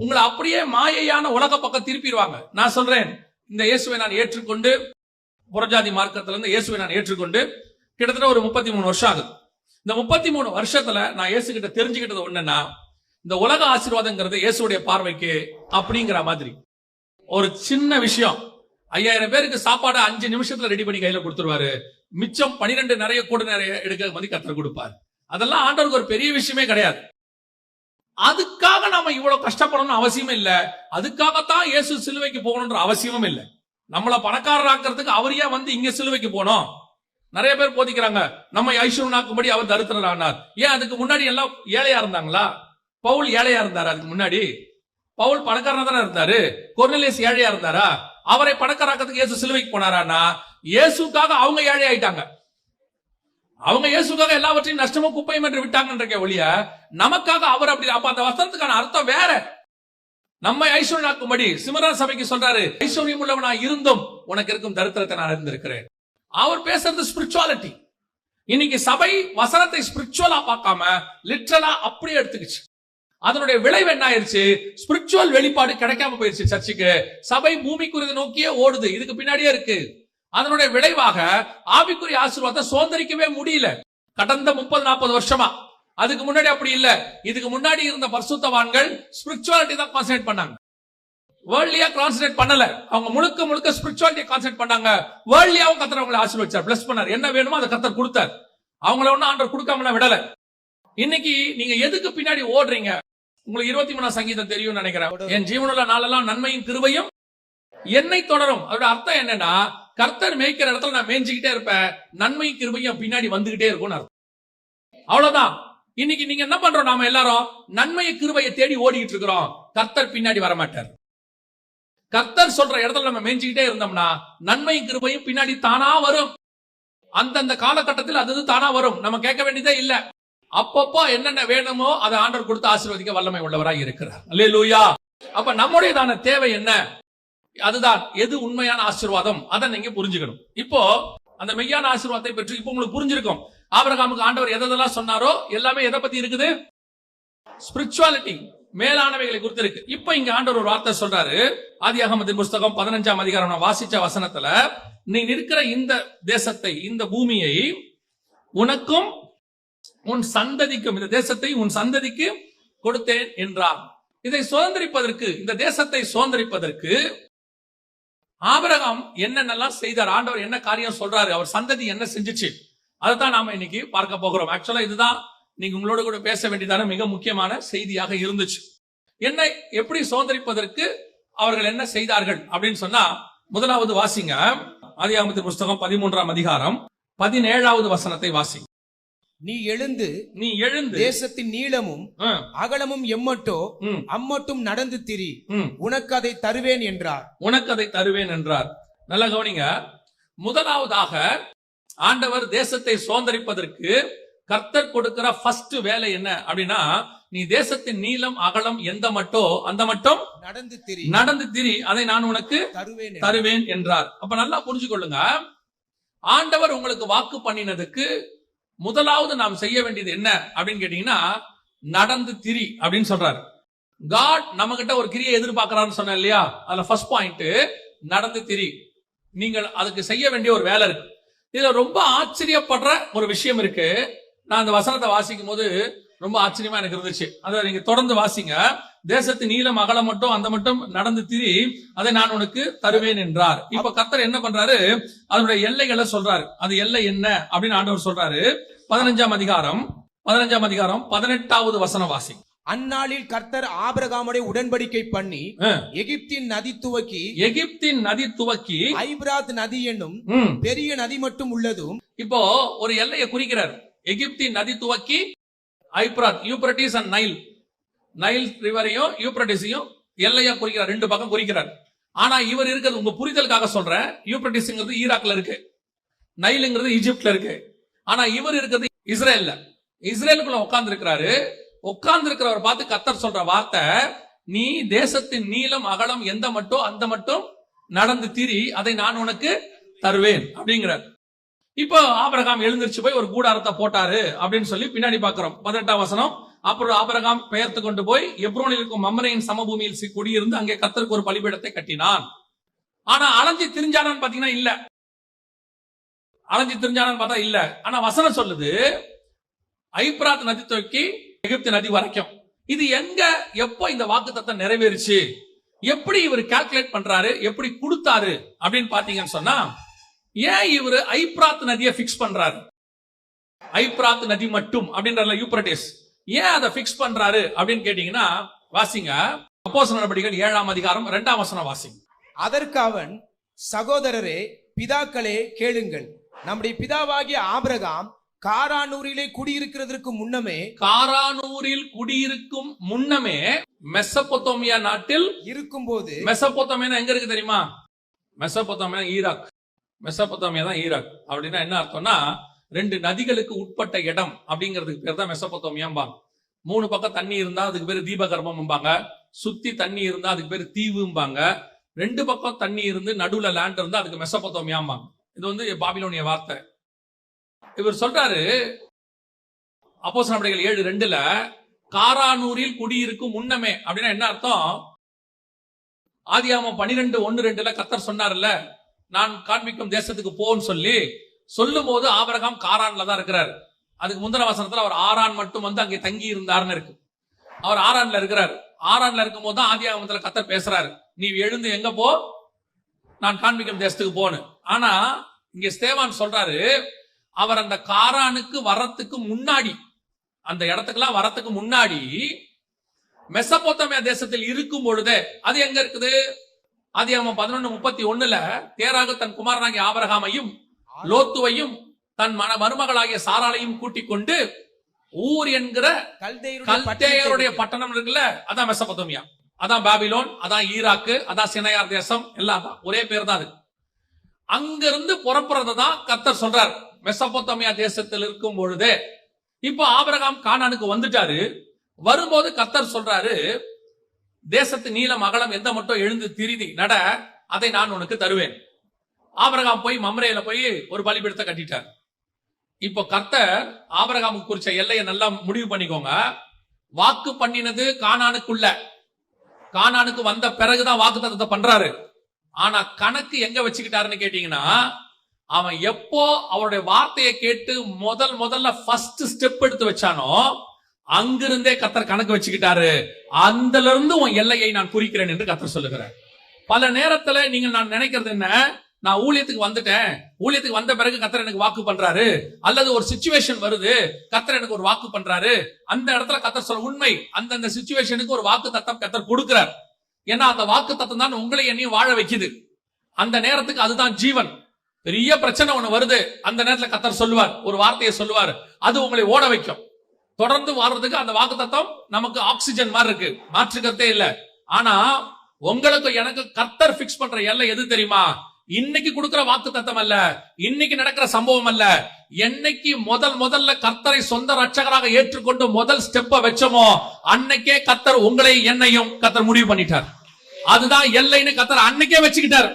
உங்களை அப்படியே மாயையான உலக பக்கம் திருப்பிடுவாங்க. நான் சொல்றேன், இந்த இயேசுவை நான் ஏற்றுக்கொண்டு, புறஜாதி மார்க்கத்துல இருந்து இயேசுவை நான் ஏற்றுக்கொண்டு கிட்டத்தட்ட ஒரு 33 வருஷம் ஆகுது. இந்த 33 வருஷத்துல நான் இயேசு கிட்ட தெரிஞ்சுக்கிட்டது ஒண்ணுன்னா, இந்த உலக ஆசீர்வாதங்கிறது இயேசுடைய பார்வைக்கு அப்படிங்கிற மாதிரி ஒரு சின்ன விஷயம். 5000 பேருக்கு சாப்பாடு 5 நிமிஷத்துல ரெடி பண்ணி கையில கொடுத்துருவாரு. மிச்சம் 12 நிறைய கூட நிறைய எடுக்க மாதிரி கர்த்தர் கொடுப்பார். அதெல்லாம் ஆண்டவருக்கு ஒரு பெரிய விஷயமே கிடையாது. அதுக்காக நாம இவ்வளவு கஷ்டப்படணும்னு அவசியமே இல்ல. அதுக்காகத்தான் இயேசு சிலுவைக்கு போகணும்ன்ற அவசியமும் இல்லை. நம்மள பணக்காரராக்கிறதுக்கு அவர் ஏன் வந்து இங்க சிலுவைக்கு போனோம்? நிறைய பேர் போதிக்கிறாங்க, நம்ம ஐஸ்வர்யனாக்கும்படி அவர் தரித்திரர் ஆனார். ஏன் அதுக்கு முன்னாடி எல்லாம் ஏழையா இருந்தாங்களா? பவுல் ஏழையா இருந்தாரு. அதுக்கு முன்னாடி பவுல் பணக்காரனா தானே இருந்தாரு. கொர்நேலியஸ் ஏழையா இருந்தாரா? அவரை பணக்காரராக்கிறதுக்கு இயேசு சிலுவைக்கு போனாரான்னா, இயேசுக்காக அவங்க ஏழை ஆயிட்டாங்க. அவங்க இயேசுக்காக எல்லாவற்றையும் நஷ்டமும் குப்பையும் என்று விட்டாங்கன்ற ஒழிய, நமக்காக அவர் அப்படி. அப்ப அந்த வசனத்துக்கான அர்த்தம் வேற. நம்மை ஐஸ்வர்யனாக்கும்படி சிமரன் சபைக்கு சொல்றாரு, ஐஸ்வர்யம் உள்ளவனா இருந்தும் உனக்கு இருக்கும் தரித்திரத்தை நான் அறிந்திருக்கிறேன். அவர் பேசுறது ஸ்பிரிச்சுவாலிட்டி. இன்னைக்கு சபை வசனத்தை ஸ்பிரிச்சுவலா பார்க்காம லிட்டரலா அப்படியே எடுத்துக்கிச்சு. அதனுடைய விளைவு என்ன ஆயிருச்சு? ஸ்பிரிச்சுவல் வெளிப்பாடு கிடைக்காம போயிருச்சு. சர்ச்சுக்கு சபை பூமிக்குரிய நோக்கியே ஓடுது. இதுக்கு பின்னாடியே இருக்கு. அதனுடைய விளைவாக ஆவிக்குரிய ஆசீர்வாதத்தை சுதந்திரிக்கவே முடியல கடந்த 30-40 வருஷமா. அதுக்கு முன்னாடி அப்படி இல்ல. இதுக்கு முன்னாடி இருந்த பரிசுத்தவான்கள் ஸ்பிரிச்சுவாலிட்டி தான் கான்சென்ட்ரேட் பண்ணாங்க, வேர்ல்ட்லியா கான்சென்ட்ரேட் பண்ணல. அவங்க முழுக்க முழுக்க ஸ்பிரிச்சுவாலிட்டியை கான்சென்ட்ரேட் பண்ணாங்க. வேர்ல்ட்லியாவும் கர்த்தர் அவங்களை ஆசீர்வதிச்சார், பிளஸ் பண்ணார். என்ன வேணுமோ அதை கர்த்தர் கொடுத்தார். அவங்கள ஒன்னும் ஆண்டவர் கொடுக்காமல விடல. இன்னைக்கு நீங்க எதுக்கு பின்னாடி ஓடுறீங்க? உங்களுக்கு 23ஆம் சங்கீதம் தெரியும் நினைக்கிறேன். என் ஜீவனுள்ள நாளெல்லாம் நன்மையும் கிருபையும் என்னை தொடரும். அதோட அர்த்தம் என்னன்னா, கர்த்தர் மேய்க்கிற இடத்துல நான் மேய்ஞ்சிக்கிட்டே இருப்பேன், நன்மையும் கிருபையும் பின்னாடி வந்துகிட்டே இருக்கும் அர்த்தம். அவ்வளவுதான். இன்னைக்கு நீங்க என்ன பண்றோம்? நாம எல்லாரும் நன்மையை கிருபையை தேடி ஓடிட்டு இருக்கிறோம். கர்த்தர் பின்னாடி வரமாட்டார். கர்த்தர் சொல்ற இடத்துல நம்ம மேய்ஞ்சிக்கிட்டே இருந்தோம்னா நன்மையும் கிருபையும் பின்னாடி தானா வரும். அந்தந்த காலகட்டத்தில் அது தானா வரும். நம்ம கேட்க வேண்டியதே இல்ல. அப்பப்போ என்னென்ன வேணுமோ அதை ஆண்டவர் கொடுத்து ஆசீர்வதிக்க வல்லமை உள்ளவராய் இருக்கிறார். அல்லேலூயா. அப்ப நம்முடையதான தேவை என்ன? அதுதான் எது உண்மையான ஆசீர்வாதம், அதை நீங்க புரிஞ்சுக்கணும். இப்போ அந்த மெய்யான ஆசீர்வாதத்தை பற்றி இப்போ உங்களுக்கு புரிஞ்சிருக்கும். ஆபிரகாமுக்கு ஆண்டவர் எதெல்லாம் சொன்னாரோ எல்லாமே எதை பத்தி இருக்குது? ஸ்பிரிச்சுவாலிட்டி, மேலானவைகளை குறித்து இருக்கு. இப்ப இங்க ஆண்டவர் ஒரு வார்த்தை சொல்றாரு. ஆதியாகமத்தின் புஸ்தகம் 15ஆம் அதிகாரம் நான் வாசிச்ச வசனத்துல, நீ நிற்கிற இந்த தேசத்தை, இந்த பூமியை உனக்கும் உன் சந்ததிக்கும், இந்த தேசத்தை உன் சந்ததிக்கு கொடுத்தேன் என்றார். இதை சுதந்திரிப்பதற்கு, இந்த தேசத்தை சுதந்திரிப்பதற்கு ஆபிரகாம் என்னென்னலாம் செய்தார், ஆண்டவர் என்ன காரியம் சொல்றாரு, அவர் சந்ததி என்ன செஞ்சுச்சு, அதைத்தான் நாம இன்னைக்கு பார்க்க போகிறோம். ஆக்சுவலா இதுதான் நீங்க உங்களோட கூட பேச வேண்டியதான மிக முக்கியமான செய்தியாக இருந்துச்சு. என்ன எப்படி சுதந்திரிப்பதற்கு அவர்கள் என்ன செய்தார்கள் அப்படின்னு சொன்னா, முதலாவது வாசிங்க ஆதியாகமத்தின் புஸ்தகம் 13ஆம் அதிகாரம் 17வது வசனத்தை வாசிங்க. நீ எழுந்து தேசத்தின் நீளமும் அகலமும் எம்மட்டோ அம்மட்டும் நடந்து திரி, உனக்கு அதை தருவேன் என்றார். உனக்கு அதை தருவேன் என்றார். நல்ல கவனிங்க. முதலாவதாக ஆண்டவர் தேசத்தை சுதந்திரிப்பதற்கு கர்த்தர் கொடுக்கிற ஃபர்ஸ்ட் வேலை என்ன அப்படின்னா, நீ தேசத்தின் நீளம் அகலம் எந்த மட்டோ அந்த மட்டும் நடந்து திரி, அதை நான் உனக்கு தருவேன் என்றார். அப்ப நல்லா புரிஞ்சுக்கொள்ளுங்க. ஆண்டவர் உங்களுக்கு வாக்கு பண்ணினதுக்கு முதலாவது நாம் செய்ய வேண்டியது என்ன அப்படின்னு கேட்டீங்கன்னா, நடந்து திரி அப்படின்னு சொல்றாரு. காட் நம்ம கிட்ட ஒரு கிரியை எதிர்பார்க்கிறான்னு சொன்ன இல்லையா, அதுல ஃபர்ஸ்ட் பாயிண்ட் நடந்து திரி. நீங்கள் அதுக்கு செய்ய வேண்டிய ஒரு வேலை இருக்கு. இதுல ரொம்ப ஆச்சரியப்படுற ஒரு விஷயம் இருக்கு. நான் அந்த வசனத்தை வாசிக்கும் போது ரொம்ப ஆச்சரியமா எனக்கு இருந்துச்சு. அதை நீங்க தொடர்ந்து வாசிங்க. தேசத்தின் நீளம் அகலம் மட்டும் அந்த மட்டும் நடந்து திரி, அதை நான் உனக்கு தருவேன் என்றார். இப்ப கர்த்தர் என்ன பண்றாரு, அதனுடைய எல்லைகளை சொல்றாரு. அது எல்லை என்ன அப்படின்னு ஆண்டவர் சொல்றாரு. 15ஆம் அதிகாரம் 18வது வசனம் வாசி. அந்நாளில் கர்த்தர் ஆபிரகாமுடைய உடன்படிக்கை பண்ணி எகிப்தின் நதி துவக்கி ஐபிராத் நதி என்னும் பெரிய நதி மட்டும் உள்ளதும். இப்போ ஒரு எல்லையை குறிக்கிறார். எகிப்தின் நதி துவக்கி ஐபிராத், யூப்ரட்டிஸ் அண்ட் நைல் ரிவரையும் யூப்ரட்டிஸையும் எல்லையா குறிக்கிறார். ரெண்டு பக்கம் குறிக்கிறார். ஆனா இவர் இருக்கிறது உங்க புரிதலுக்காக சொல்றேன். யூப்ரட்டிஸ்ங்கிறது ஈராக்ல இருக்கு, நைலுங்கிறது ஈஜிப்ட்ல இருக்கு. ஆனா இவர் இருக்கிறது இஸ்ரேலுக்குள்ள உட்கார்ந்து இருக்கிறாரு. உட்கார்ந்து இருக்கிறவர் பார்த்து கர்த்தர் சொல்ற வார்த்தை, நீ தேசத்தின் நீளம் அகலம் எந்த மட்டும் அந்த மட்டும் நடந்து திரி, அதை நான் உனக்கு தருவேன் அப்படிங்கிறார். இப்போ ஆபிரகாம் எழுந்திருச்சு போய் ஒரு கூடாரத்தை போட்டாரு அப்படின்னு சொல்லி பின்னாடி பாக்குறோம். 18ஆம் வசனம். அப்புறம் ஆபிரகாம் பெயர்த்து கொண்டு போய் எப்ரோனில் இருக்கும் மம்ரேயின் சமபூமியில் குடியிருந்து அங்கே கர்த்தருக்கு ஒரு பலிபீடத்தை கட்டினான். ஆனா அலைஞ்சி திரிஞ்சானான்னு பாத்தீங்கன்னா இல்ல. அலைஞ்சி திரிஞ்சானான்னு பார்த்தா இல்ல. ஆனா வசனம் சொல்லுது ஐபிராத் நதி துவக்கி எகிப்து நதி வரைக்கும். இது எங்க எப்போ இந்த வாக்குத்தத்தம் நிறைவேறுச்சு, எப்படி இவர் கால்குலேட் பண்றாரு, எப்படி கொடுத்தாரு அப்படின்னு பாத்தீங்கன்னு சொன்னா, ஏன் இவர் ஐபிராத் நதியை பிக்ஸ் பண்றாரு? ஐபிராத் நதி மட்டும் அப்படின்றதுல யூப்ரட்டிஸ் ஏன் அதை பிக்ஸ் பண்றாரு அப்படின்னு கேட்டீங்கன்னா, வாசிங்க அப்போஸ்தலர் நடபடிகள் 7ஆம் அதிகாரம் 2ஆம் வசனம் வாசிங்க. அதற்கு அவன், சகோதரரே பிதாக்களே கேளுங்கள், நம்முடைய பிதாவாகிய ஆபிரகாம் காரானூரிலே குடியிருக்கிறதற்கு முன்னமே மெசபொத்தோமியா நாட்டில் இருக்கும்போது. மெசபொத்தோமியா எங்க இருக்கு தெரியுமா? மெசபொத்தோமியா ஈராக். மெசபொத்தோமியா தான் ஈராக். அப்படின்னா என்ன அர்த்தம்னா, 2 நதிகளுக்கு உட்பட்ட இடம் அப்படிங்கிறதுக்கு பேர் தான் மெசபொத்தோமியாம்பாங்க. 3 பக்கம் தண்ணி இருந்தா அதுக்கு பேரு தீபகற்பம்பாங்க. சுத்தி தண்ணி இருந்தா அதுக்கு பேரு தீவும்பாங்க. 2 பக்கம் தண்ணி இருந்து நடுவுல லேண்ட் இருந்தா அதுக்கு மெசபொத்தோமியாம்பாங்க. இது பாபிலோனிய வார்த்தை. இவர் சொல்றாரு அப்போஸ்தலர் நடபடிகள் 7:2 காரானூரில் குடியிருக்கும் முன்னமே அப்படின்னா என்ன அர்த்தம்? ஆதியாகமம் 12:1-2 கர்த்தர் சொன்னார்ல, நான் காண்பிக்கும் தேசத்துக்கு போன்னு சொல்லும் போது ஆபிரகாம் காரான்ல தான் இருக்கிறார். அதுக்கு முந்தின வசனத்துல அவர் ஆரான் மட்டும் வந்து அங்கே தங்கி இருந்தார்னு இருக்கு. அவர் ஆரான்ல இருக்கிறார். ஆரான்ல இருக்கும் போது தான் ஆதியாகமத்துல கர்த்தர் பேசுறாரு, நீ எழுந்து எங்க போ, நான் காண்பிக்கும் தேசத்துக்கு போன்னு. ஆனா இங்க ஸ்தேவான் சொல்றாரு, அவர் அந்த காரானுக்கு வரத்துக்கு முன்னாடி, அந்த இடத்துக்கெல்லாம் வரத்துக்கு முன்னாடி மெசபொத்தோமியா தேசத்தில் இருக்கும் பொழுதே, அது எங்க இருக்குது? ஆதியாகமம் 11:31 தேராக தன் குமாரனாகிய ஆபிரகாமையும் லோத்துவையும் தன் மருமகளாகிய சாராளையும் கூட்டிக் கொண்டு ஊர் என்கிற கல்தேயருடைய பட்டணம் இருக்குல்ல, அதான் மெசபொத்தோமியா, அதான் பாபிலோன், அதான் ஈராக்கு, அதான் சினையார் தேசம், எல்லாம் ஒரே பேர் தான் அது. அங்கிருந்து புறப்படுறதான் கர்த்தர் சொல்றார் மெசபொத்தோமியா தேசத்தில் இருக்கும் பொழுதே. இப்போ ஆபிரகாம் கானானுக்கு வந்துட்டாரு. வரும்போது கர்த்தர் சொல்றாரு, தேசத்து நீளம் அகலம் எந்த மட்டும் எழுந்து திரிதி நட, அதை நான் உனக்கு தருவேன். ஆபிரகாம் போய் மம்ரேல போய் ஒரு பலிபீடத்தை கட்டிட்டார். இப்போ கர்த்தர் ஆபிரகாமுக்கு குறிச்ச எல்லையை நல்லா முடிவு பண்ணிக்கோங்க. வாக்கு பண்ணினது கானானுக்கு வந்த பிறகுதான் வாக்கு தத்தத்தை பண்றாரு. ஆனா கணக்கு எங்க வச்சுக்கிட்டாருன்னு கேட்டீங்கன்னா, அவன் எப்போ அவருடைய வார்த்தையை கேட்டு முதல்ல ஃபர்ஸ்ட் ஸ்டெப் எடுத்து வச்சானோ அங்கிருந்தே கர்த்தர் கணக்கு வச்சுக்கிட்டாரு. அதுல இருந்து உன் எல்லையை நான் குறிக்கிறேன் என்று கர்த்தர் சொல்லுகிறார். பல நேரத்துல நீங்க நான் நினைக்கிறது என்ன, நான் ஊழியத்துக்கு வந்துட்டேன், ஊழியத்துக்கு வந்த பிறகு கர்த்தர் எனக்கு வாக்கு பண்றாரு, அல்லது ஒரு சிச்சுவேஷன் வருது கர்த்தர் எனக்கு ஒரு வாக்கு பண்றாரு, அந்த இடத்துல கர்த்தர் சொல்ல உண்மை, அந்தந்த சிச்சுவேஷனுக்கு ஒரு வாக்கு தத்தம் கர்த்தர் கொடுக்கிறார். ஏன்னா அந்த வாக்கு தத்தம் தான் உங்களை என்னையும் வாழ வைக்குது. அந்த நேரத்துக்கு அதுதான் ஜீவன். பெரிய பிரச்சனை ஒண்ணு வருது, அந்த நேரத்துல கர்த்தர் சொல்லுவார், ஒரு வார்த்தையை சொல்லுவார், அது உங்களை ஓட வைக்கும். தொடர்ந்து வாழ்றதுக்கு அந்த வாக்கு தத்தம் நமக்கு ஆக்சிஜன் மாதிரி இருக்கு, மாற்றுக்கிறதே இல்ல. ஆனா உங்களுக்கு எனக்கு கர்த்தர் பிக்ஸ் பண்ற எல்லை எது தெரியுமா? இன்னைக்கு கொடுக்கிற வாக்கு தத்தம் அல்ல, இன்னைக்கு நடக்கிற சம்பவம் அல்ல. என்னைக்கு முதல்ல கர்த்தரை சொந்த ரட்சகராக ஏற்றுக்கொண்டு முதல் ஸ்டெப்ப வச்சோமோ அன்னைக்கே கர்த்தர் உங்களை என்னையும் கர்த்தர் முடிவு பண்ணிட்டார். அதுதான் எல்லைன்னு கர்த்தர் அன்னைக்கே வச்சுக்கிட்டார்.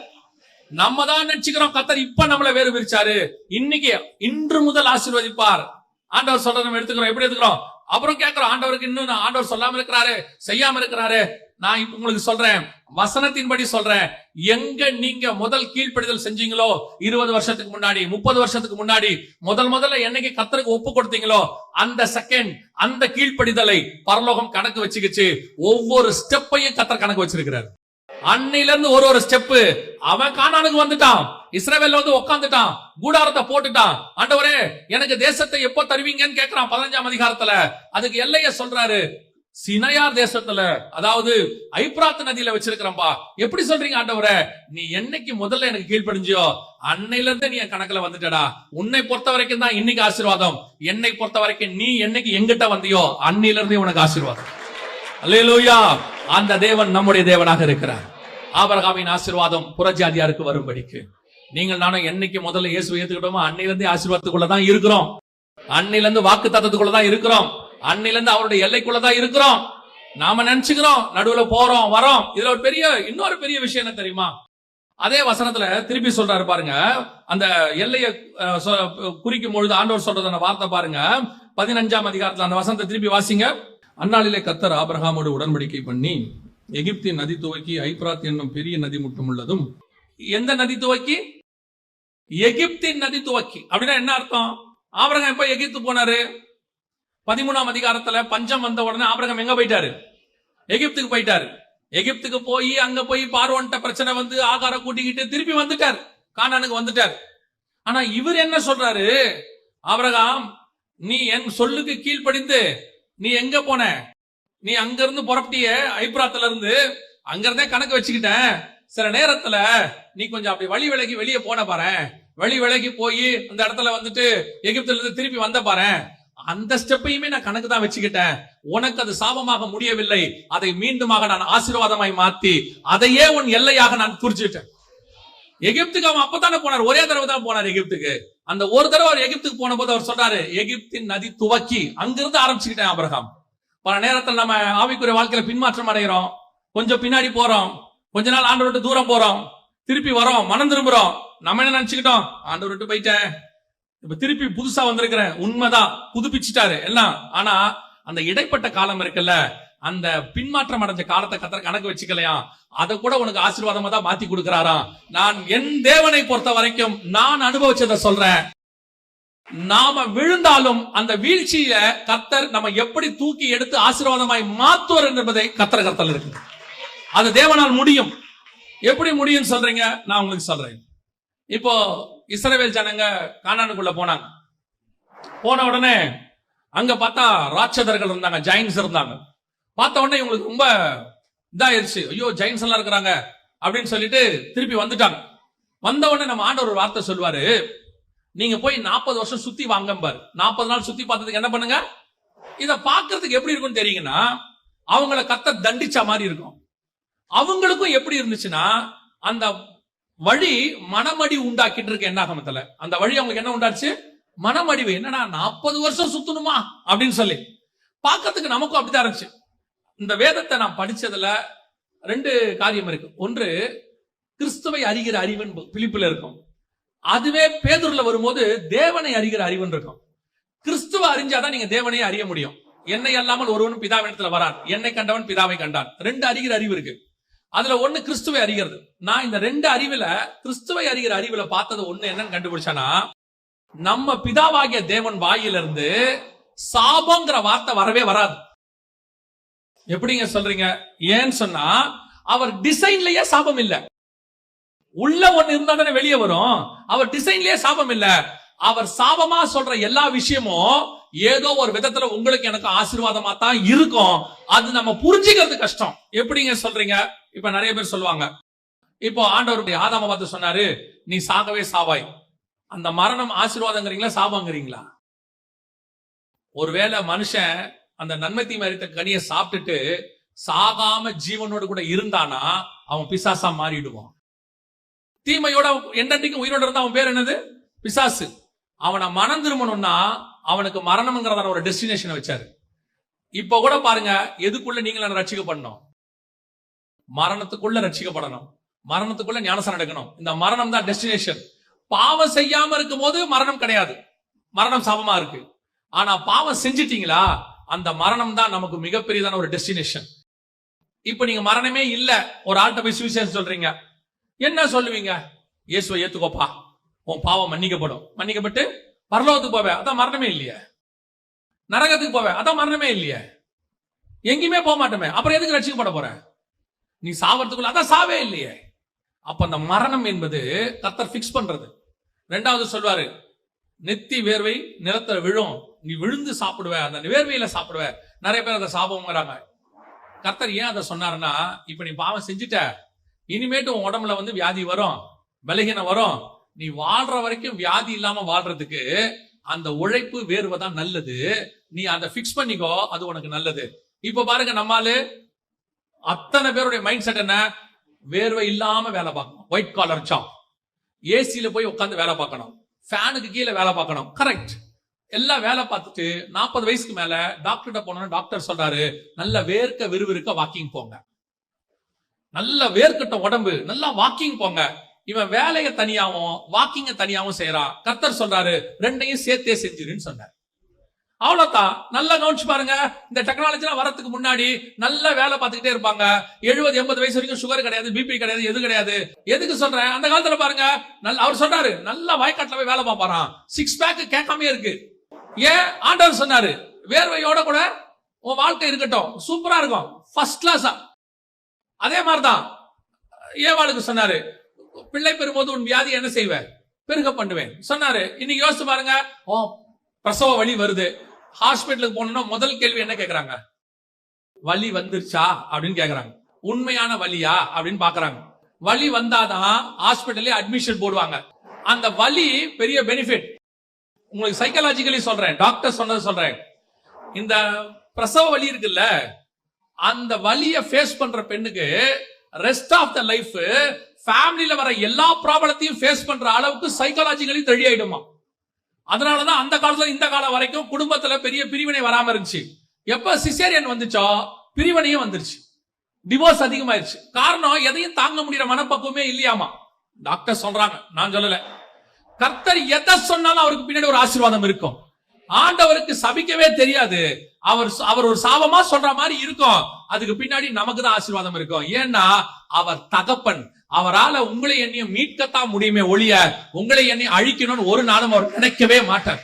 நம்ம தான் நினைச்சுக்கிறோம் கர்த்தர் இப்ப நம்மள வேறு பிரிச்சாரு, இன்னைக்கு இன்று முதல் ஆசீர்வதிப்பார். ஆண்டவர் சொல்ற நம்ம எடுத்துக்கிறோம். எப்படி எடுத்துக்கிறோம்? அப்புறம் கேட்கிறோம், ஆண்டவருக்கு இன்னும் ஆண்டவர் சொல்லாம இருக்கிறாரு, செய்யாம இருக்கிறாரு. நான் இப்ப உங்களுக்கு சொல்றேன், வசனத்தின்படி சொல்றேன். எங்க நீங்க முதல் கீழ்ப்படிதல் செஞ்சீங்களோ 20 வருஷத்துக்கு முன்னாடி, 30 வருஷத்துக்கு முன்னாடி, முதல்ல என்னைக்கு கர்த்தருக்கு ஒப்பு கொடுத்தீங்களோ அந்த செகண்ட், அந்த கீழ்ப்படிதலை பரலோகம் கணக்கு வச்சுக்கிச்சு. ஒவ்வொரு ஸ்டெப்பையும் கர்த்தர் கணக்கு வச்சிருக்கிறார். அன்னையில இருந்து ஒரு ஸ்டெப். அவன் கானானுக்கு வந்துட்டான், இஸ்ரவேல்ல வந்து உட்கார்ந்துட்டான், கூடாரத்தை போட்டுட்டான். ஆண்டவரே எனக்கு தேசத்தை எப்போ தருவீங்கன்னு கேட்கிறான் 15ஆம் அதிகாரத்துல. அதுக்கு எல்லைய சொல்றாரு, சினையார் தேசத்துல, அதாவது ஐப்ராத் நதியில வச்சிருக்கிறப்பா. எப்படி சொல்றீங்க ஆண்டவரே? நீ என்னைக்கு முதல்ல எனக்கு கீழ்ப்படிஞ்சியோ அன்னையில இருந்து நீ என் கணக்குல வந்துட்டடா. உன்னை பொறுத்த வரைக்கும் தான் இன்னைக்கு ஆசீர்வாதம். என்னை பொறுத்த வரைக்கும் நீ என்னைக்கு எங்கிட்ட வந்தியோ அன்னையில இருந்து உனக்கு ஆசீர்வாதம். அல்லேலூயா. அந்த தேவன் நம்முடைய தேவனாக இருக்கிறார். ஆபிரகாமின் ஆசீர்வாதம் புறஜாதியாருக்கு வரும்படிக்கு நீங்கள் நானும் என்னைக்கு முதல்ல இயேசுவை ஏத்துக்கிட்டோமோ அன்னையில இருந்து ஆசீர்வாதத்துக்குள்ளதான் இருக்கிறோம். அன்னையில இருந்து வாக்கு தத்தத்துக்குள்ளதான் இருக்கிறோம். அன்னையில இருந்து அவருடைய எல்லைக்குள்ளதான் இருக்கிறோம். நாம நினைச்சுக்கிறோம் நடுவுல போறோம் வரோம். இதுல ஒரு இன்னொரு பெரிய விஷயம் என்ன தெரியுமா? அதே வசனத்துல திருப்பி சொல்றாரு பாருங்க. அந்த எல்லையை குறிக்கும் பொழுது ஆண்டவர் சொல்றத வார்த்தை பாருங்க. 15ஆம் அதிகாரத்துல அந்த வசனத்தை திருப்பி வாசிங்க. அந்நாளிலே கர்த்தர் ஆபிரகாமோடு உடன்படிக்கை பண்ணி எகிப்தின் நதி துவக்கி ஐப்ராத் என்னும் பெரிய நதி மட்டும் உள்ளதும். எந்த நதி துவக்கி? எகிப்தின் நதி துவக்கி. அப்படின்னா என்ன அர்த்தம்? ஆபிரகாம் எப்ப எகிப்து போனாரு? 13ஆம் அதிகாரத்துல பஞ்சம் வந்த உடனே ஆபிரகாம் எங்க போயிட்டாரு? எகிப்துக்கு போயிட்டாரு. எகிப்துக்கு போய் அங்க போய் பார்வோன்ட்ட பிரச்சனை வந்து ஆகார கூட்டிக்கிட்டு திருப்பி வந்துட்டார், கானானுக்கு வந்துட்டார். ஆனா இவர் என்ன சொல்றாரு? ஆபிரகாம், நீ என் சொல்லுக்கு கீழ்ப்படிந்து நீ எங்க போன? நீ அங்க இருந்து புறப்பட்டிய ஐப்ராத்துல இருந்து, அங்க இருந்தே கணக்கு வச்சுக்கிட்டேன். சில நேரத்துல நீ கொஞ்சம் அப்படி வழி விலகி வெளியே போன பாரு. வழி விலகி போய் அந்த இடத்துல வந்துட்டு எகிப்துல இருந்து திருப்பி வந்த பாரு. அந்த ஸ்டெப்பையுமே நான் கணக்கு தான் வச்சுக்கிட்டேன். உனக்கு அது சாபமாக முடியவில்லை. அதை மீண்டுமாக நான் ஆசீர்வாதமாய் மாத்தி அதையே உன் எல்லையாக நான் குறிச்சிட்டேன். எகிப்துக்கு அவன் அப்பதானே போனார், ஒரே தடவை தான் போனார் எகிப்துக்கு. அந்த ஒரு தடவை அவர் எகிப்துக்கு போன போது அவர் சொல்றாரு, எகிப்தின் நதி துவக்கி அங்கிருந்து ஆரம்பிச்சுக்கிட்டேன் ஆபிரகாம். பல நேரத்தில் நம்ம ஆவிக்குரிய வாழ்க்கையில பின்மாற்றம் அடைகிறோம், கொஞ்சம் பின்னாடி போறோம், கொஞ்ச நாள் ஆண்டவர் விட்டு தூரம் போறோம், திருப்பி வரோம், மனம் திரும்புறோம். நம்ம என்ன நினைச்சுக்கிட்டோம்? ஆண்டவர் விட்டு போயிட்டேன், இப்ப திருப்பி புதுசா வந்திருக்கிறேன். உண்மைதான், புதுப்பிச்சுட்டாரு எல்லாம். ஆனா அந்த இடைப்பட்ட காலம் இருக்குல்ல, அந்த பின்மாற்றம் அடைஞ்ச காலத்தை கர்த்தர் கணக்கு வச்சுக்கலையா? அதை கூட உனக்கு ஆசீர்வாதமா தான் மாத்தி கொடுக்கிறாராம். நான் என் தேவனை பொறுத்த வரைக்கும் நான் அனுபவிச்சதை சொல்றேன். நாம விழுந்தாலும் அந்த வீழ்ச்சியில கர்த்தர் நம்ம எப்படி தூக்கி எடுத்து ஆசீர்வாதமாய் மாத்துவார் என்பதை கர்த்தர் இருக்கு. அது தேவனால் முடியும். எப்படி முடியும் சொல்றீங்க? நான் உங்களுக்கு சொல்றேன். இப்போ இஸ்ரவேல் ஜனங்க கானானுக்குள்ள போனாங்க. போன உடனே அங்க பார்த்தா ராட்சதர்கள் இருந்தாங்க, ஜெயின்ஸ் இருந்தாங்க. பார்த்த உடனே இவங்களுக்கு ரொம்ப இதாயிருச்சு. ஐயோ, ஜெயின்ஸ் எல்லாம் இருக்கிறாங்க அப்படின்னு சொல்லிட்டு திருப்பி வந்துட்டாங்க. வந்த உடனே நம்ம ஆண்டவர் ஒரு வார்த்தை சொல்வாரு, நீங்க போய் 40 வருஷம் சுத்தி வாங்க பாரு. 40 நாள் சுத்தி பார்த்ததுக்கு என்ன பண்ணுங்க? இத பாக்குறதுக்கு எப்படி இருக்கும்னு தெரியுங்கன்னா, அவங்கள கர்த்தர் தண்டிச்ச மாதிரி இருக்கும். அவங்களுக்கும் எப்படி இருந்துச்சுன்னா, அந்த வழி மனமடி உண்டாக்கிட்டு இருக்க என்ன ஆகமத்துல அந்த வழி அவங்களுக்கு என்ன உண்டாச்சு? மனமடிவு. என்னன்னா 40 வருஷம் சுத்தணுமா அப்படின்னு சொல்லி பாக்கிறதுக்கு நமக்கும் அப்படிதான் இருந்துச்சு. இந்த வேதத்தை நான் படிச்சதுல 2 காரியம் இருக்கு. ஒன்று, கிறிஸ்துவை அறிகிற அறிவன் பிலிப்பில் இருக்கும். அதுவே பேதுருல வரும்போது தேவனை அறிகிற அறிவன் இருக்கும். கிறிஸ்துவ அறிஞ்சாதான் நீங்க தேவனையே அறிய முடியும். என்னை அல்லாமல் ஒருவனும் பிதாவினிடத்துல வரான், என்னை கண்டவன் பிதாவை கண்டான். 2 அறிகிற அறிவு இருக்கு. அதுல ஒண்ணு கிறிஸ்துவை அறிகிறது. நான் இந்த 2 அறிவுல கிறிஸ்துவை அறிகிற அறிவுல பார்த்தது ஒண்ணு என்னன்னு கண்டுபிடிச்சானா, நம்ம பிதாவாகிய தேவன் வாயிலிருந்து சாபங்கிற வார்த்தை வரவே வராது. எப்படிங்க சொல்றீங்க? ஏன்னு சொன்னா அவர் டிசைன்லயே சாபம் இல்ல. உள்ள ஒண்ணு இருந்தா தானே வெளியே வரும். அவர் டிசைன்லயே சாபம் இல்ல. அவர் சாபமா சொல்ற எல்லா விஷயமும் ஏதோ ஒரு விதத்துல உங்களுக்கு எனக்கு ஆசீர்வாதமா தான் இருக்கும். அது நம்ம புரிஞ்சுக்கிறது கஷ்டம். எப்படிங்க சொல்றீங்க? இப்ப நிறைய பேர் சொல்லுவாங்க, இப்போ ஆண்டவருடைய ஆதாம பார்த்து சொன்னாரு, நீ சாகவே சாவாய். அந்த மரணம் ஆசீர்வாதங்கிறீங்களா சாபங்கிறீங்களா? ஒருவேளை மனுஷன் அந்த நன்மை தீமை அறிந்த கனியை சாப்பிட்டுட்டு சாகாம ஜீவனோடு கூட இருந்தானா அவன் பிசாசா மாறிடுவான். தீமையோட என்னன்றைக்கும் உயிரோட இருந்தா அவன் பேர் என்னது? பிசாசு. அவனை மனம் திரும்பணும்னா அவனுக்கு மரணம்ங்கிறதான ஒரு டெஸ்டினேஷன் வச்சாரு. இப்ப கூட பாருங்க, எதுக்குள்ள நீங்க ரட்சிக்கப்படணும்? மரணத்துக்குள்ள ரட்சிக்கப்படணும், மரணத்துக்குள்ள ஞானஸ்நானம் எடுக்கணும். இந்த மரணம் தான் டெஸ்டினேஷன். பாவம் செய்யாம இருக்கும் போது மரணம் கிடையாது, மரணம் சாபமா இருக்கு. ஆனா பாவம் செஞ்சிட்டீங்களா, அந்த மரணம் தான் நமக்கு மிகப்பெரியதான ஒரு டெஸ்டினேஷன். இப்ப நீங்க மரணமே இல்ல, ஒரு ஆள்கிட்ட போய் சுவிசேஷம் சொல்றீங்க, என்ன சொல்லுவீங்க? இயேசுவை ஏத்துக்கோப்பா, உன் பாவம் மன்னிக்கப்படும், மன்னிக்கப்பட்டு பரலோகத்துக்கு போவே, அதான் மரணமே இல்லையே. நரகத்துக்கு போவே, அதான் மரணமே இல்லையே. எங்கேயுமே போக மாட்டோமே, அப்புறம் எதுக்கு ரட்சிக்கப்பட போற? நீ சாவறதுக்குள்ள அதான் சாவே இல்லையே. அப்ப அந்த மரணம் என்பது கர்த்தர் பிக்ஸ் பண்றது. ரெண்டாவது சொல்வாரு, நெத்தி வேர்வை நிலத்துல விழும், நீ விழுந்து சாப்பிடுவ, அந்த வேர்வையில சாப்பிடுவ. நிறைய பேர் அதை சாபம்ங்கிறாங்க. கர்த்தர் ஏன் அதை சொன்னாருன்னா, இப்ப நீ பாவம் செஞ்சுட்ட, இனிமேட்டு உன் உடம்புல வந்து வியாதி வரும், பலகீனம் வரும். நீ வாழ்ற வரைக்கும் வியாதி இல்லாம வாழ்றதுக்கு அந்த உழைப்பு வேர்வை தான் நல்லது. நீ அதை பிக்ஸ் பண்ணிக்கோ, அது உனக்கு நல்லது. இப்ப பாருங்க, நம்மால அத்தனை பேருடைய மைண்ட் செட் என்ன? வேர்வை இல்லாம வேலை பார்க்கணும், ஒயிட் காலர் ஜாப், ஏசியில போய் உட்காந்து வேலை பார்க்கணும், ஃபேனுக்கு கீழே வேலை பார்க்கணும். கரெக்ட். எல்லாம் வேலை பார்த்துட்டு 40 வயசுக்கு மேல டாக்டர்கிட்ட போனோம், டாக்டர் சொல்றாரு, நல்ல வேர்க்க விறுவிறுக்க வாக்கிங் போங்க, நல்ல வேர்க்கட்ட உடம்பு, நல்லா வாக்கிங் போங்க. இவன் வேலையை தனியாவும் வாக்கிங்க தனியாவும் செய்யறான். கர்த்தர் சொல்றாரு, ரெண்டையும் சேர்த்தே செஞ்சிருன்னு சொன்னார். அவ்வளவுதான். நல்லா கவனிச்சு பாருங்க, இந்த டெக்னாலஜி எல்லாம் வரதுக்கு முன்னாடி நல்ல வேலை பார்த்துக்கிட்டே இருப்பாங்க. 70-80 வயசு வரைக்கும் சுகர் கிடையாது, பிபி கிடையாது, எது கிடையாது. எதுக்கு சொல்றேன்? அந்த காலத்துல பாருங்க, அவர் சொல்றாரு, நல்ல வாய்க்காட்டுல போய் வேலை பார்ப்பாராம், 6 பேக் கேட்காம இருக்கு. ஏன்? ஆண்டவர் சொன்னாரு, வேர்வையோட கூட உன் வாழ்க்கை இருக்கட்டும், சூப்பரா இருக்கும், ஃபர்ஸ்ட் கிளாஸா. அதே மாதிரிதான் ஏவாளுக்கு சொன்னாரு, பிள்ளை பெறும்போது உன் வியாதி என்ன செய்வேன்? பெருக பண்ணுவேன் சொன்னாரு. இன்னைக்கு யோசிச்சு பாருங்க, பிரசவ வலி வருது, ஹாஸ்பிட்டலுக்கு போனோம்னா முதல் கேள்வி என்ன கேக்குறாங்க? வலி வந்துருச்சா அப்படின்னு கேக்குறாங்க. உண்மையான வலியா அப்படின்னு பாக்குறாங்க. வலி வந்தாதான் ஹாஸ்பிட்டல்ல அட்மிஷன் போடுவாங்க. அந்த வலி பெரிய பெனிஃபிட். உங்களுக்கு சைக்காலஜிக்கலி சொல்றேன், டாக்டர் சொன்னது சொல்றேன். இந்த பிரசவ வலி இருக்குல்ல, அந்த வலியை ஃபேஸ் பண்ற பெண்ணுக்கு ரெஸ்ட் ஆஃப் த லைஃப் ஃபேமிலில வர எல்லா ப்ராப்ளத்தையும் ஃபேஸ் பண்ற அளவுக்கு சைக்காலஜிக்கலி தெளிவாயிடுமா. அதனாலதான் அந்த காலத்துல இந்த காலம் வரைக்கும் குடும்பத்துல பெரிய பிரிவினை வராம இருந்துச்சு. எப்ப சிசேரியன் வந்துச்சோ பிரிவினையும் வந்துருச்சு, டிவோர்ஸ் அதிகமாயிருச்சு. காரணம், எதையும் தாங்க முடியற மனப்பக்குவமே இல்லையாமா. டாக்டர் சொல்றாங்க, நான் சொல்லல. கர்த்தர் எதை சொன்னாலும் அவருக்கு பின்னாடி ஒரு ஆசீர்வாதம் இருக்கும். ஆண்டவருக்கு சபிக்கவே தெரியாது, அவர் ஒரு சாபமா சொல்ற மாதிரி இருக்கும், அதுக்கு பின்னாடி நமக்கு தான் ஆசீர்வாதம் இருக்கும். ஏன்னா அவர் தகப்பன். அவரால உங்களை என்னையும் மீட்கத்தான் முடியுமே ஒழிய உங்களை என்னை அழிக்கணும்னு ஒரு நாளும் அவர் நினைக்கவே மாட்டார்.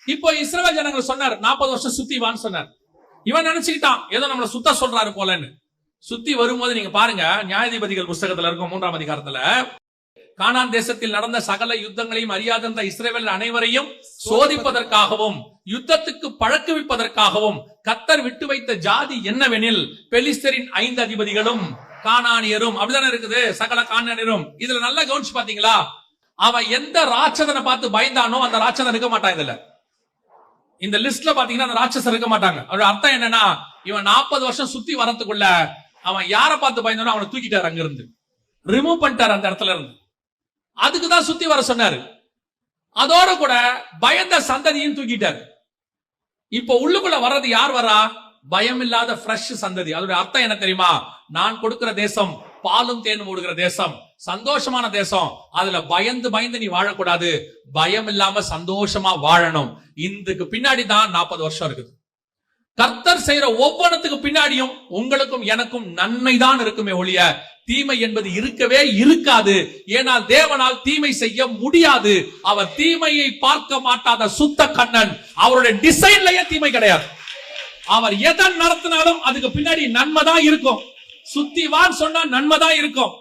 இப்போ இஸ்ரவேல் ஜனங்கள் சொன்னார், 40 வருஷம் சுத்தி வான்னு சொன்னார். இவன் நினைச்சுக்கிட்டான் ஏதோ நம்மளை சுத்த சொல்றாரு போலன்னு. சுத்தி வரும்போது நீங்க பாருங்க, நியாயாதிபதிகள் புஸ்தகத்துல இருக்கும் 3ஆம் அதிகாரத்துல, கானான் தேசத்தில் நடந்த சகல யுத்தங்களையும் அறியாதிருந்த இஸ்ரவேல் அனைவரையும் சோதிப்பதற்காகவும் யுத்தத்துக்கு பழக்குவிப்பதற்காகவும் கர்த்தர் விட்டு வைத்த ஜாதி என்னவெனில், பெலிஸ்தரின் 5 அதிபதிகளும் கானானியரும். அப்படிதானே இருக்குது, சகல கானானியரும். இதுல நல்லா கவனிச்சு பாத்தீங்களா, அவன் எந்த ராட்சதனை பார்த்து பயந்தானோ அந்த ராட்சதன் இருக்க மாட்டான். இதுல இந்த லிஸ்ட்ல பாத்தீங்கன்னா அந்த ராட்சசர் இருக்க மாட்டாங்க. அதோட அர்த்தம் என்னன்னா, இவன் 40 வருஷம் சுத்தி வரத்துக்குள்ள அவன் யாரை பார்த்து பயந்தானோ அவனை தூக்கிட்டாரு, அங்க இருந்து ரிமூவ் பண்ணிட்டாரு அந்த இடத்துல இருந்து. அதுக்குதான் சுத்தி வர சொன்னாரு. அதோட கூட பயந்த சந்ததியும் தூக்கிட்டாரு. இப்ப உள்ளுக்குள்ள வர்றது யார் வரா? பயம் இல்லாத ஃப்ரெஷ் சந்ததி. அதோட அர்த்தம் என்ன தெரியுமா? நான் கொடுக்கிற தேசம் பாலும் தேனும் ஓடுகிற தேசம், சந்தோஷமான தேசம். அதுல பயந்து பயந்து நீ வாழக்கூடாது, பயம் இல்லாம சந்தோஷமா வாழணும். இதுக்கு பின்னாடி தான் 40 வருஷம் இருக்குது. கர்த்தர் செய்யற ஒவ்வொன்றுத்துக்கு பின்னாடியும் உங்களுக்கும் எனக்கும் நன்மை தான் இருக்குமே ஒழிய தீமை என்பது இருக்கவே இருக்காது. ஏனால் தேவனால் தீமை செய்ய முடியாது. அவர் தீமையை பார்க்க மாட்டாத சுத்த கண்ணன். அவருடைய டிசைன்லயே தீமை கிடையாது. அவர் எதை நடத்தினாலும் அதுக்கு பின்னாடி நன்மை தான் இருக்கும். சுத்தி வான்னு சொன்னா நன்மை தான் இருக்கும்.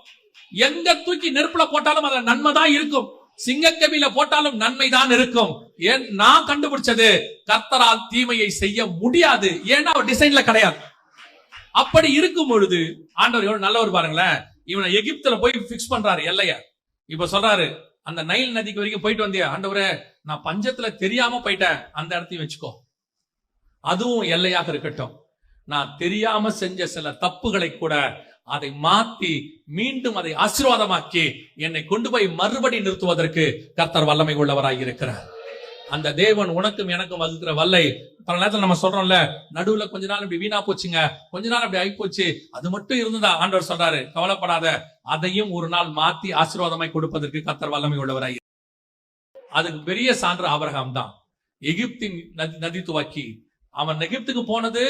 எங்க தூக்கி நெருப்புல போட்டாலும் அதுல நன்மை தான் இருக்கும். சிங்கக்கபில போட்டாலும் நன்மை தான் இருக்கும். ஏன் நான் கண்டுபிடிச்சது, கர்த்தரால் தீமையை செய்ய முடியாது. ஏன்னா அவர் டிசைன்ல கிடையாது. அப்படி இருக்கும் பொழுது ஆண்டவர் எவ்வளவு நல்லவர் பாருங்களேன். இவனை எகிப்துல போய் பிக்ஸ் பண்றாரு எல்லைய. இப்ப சொல்றாரு, அந்த நைல் நதிக்கு வரைக்கும் போயிட்டு வந்தியா ஆண்டவரே, நான் பஞ்சத்துல தெரியாம போயிட்டேன், அந்த இடத்தையும் வச்சுக்கோ, அதுவும் எல்லையாக இருக்கட்டும். நான் தெரியாம செஞ்ச சில தப்புகளை கூட அதை மாத்தி மீண்டும் அதை ஆசீர்வாதமாக்கி என்னை கொண்டு போய் மறுபடி நிறுத்துவதற்கு கர்த்தர் வல்லமை உள்ளவராய் இருக்கிறார். அந்த தேவன் உனக்கும் எனக்கும் வகுக்கிற வல்லை. பல நேரத்தில் நம்ம சொல்றோம்ல, நடுவுல கொஞ்ச நாள் இப்படி வீணா போச்சுங்க, கொஞ்ச நாள் அப்படி ஆயிப்போச்சு, அது மட்டும் இருந்ததா? ஆண்டவர் சொல்றாரு, கவலைப்படாத, அதையும் ஒரு நாள் மாத்தி ஆசீர்வாதமாய் கொடுப்பதற்கு கர்த்தர் வல்லமை உள்ளவராய். அதுக்கு பெரிய சான்று ஆபிரகாம் தான். எகிப்தின் நதி துவக்கி அவன் எகிப்துக்கு போனது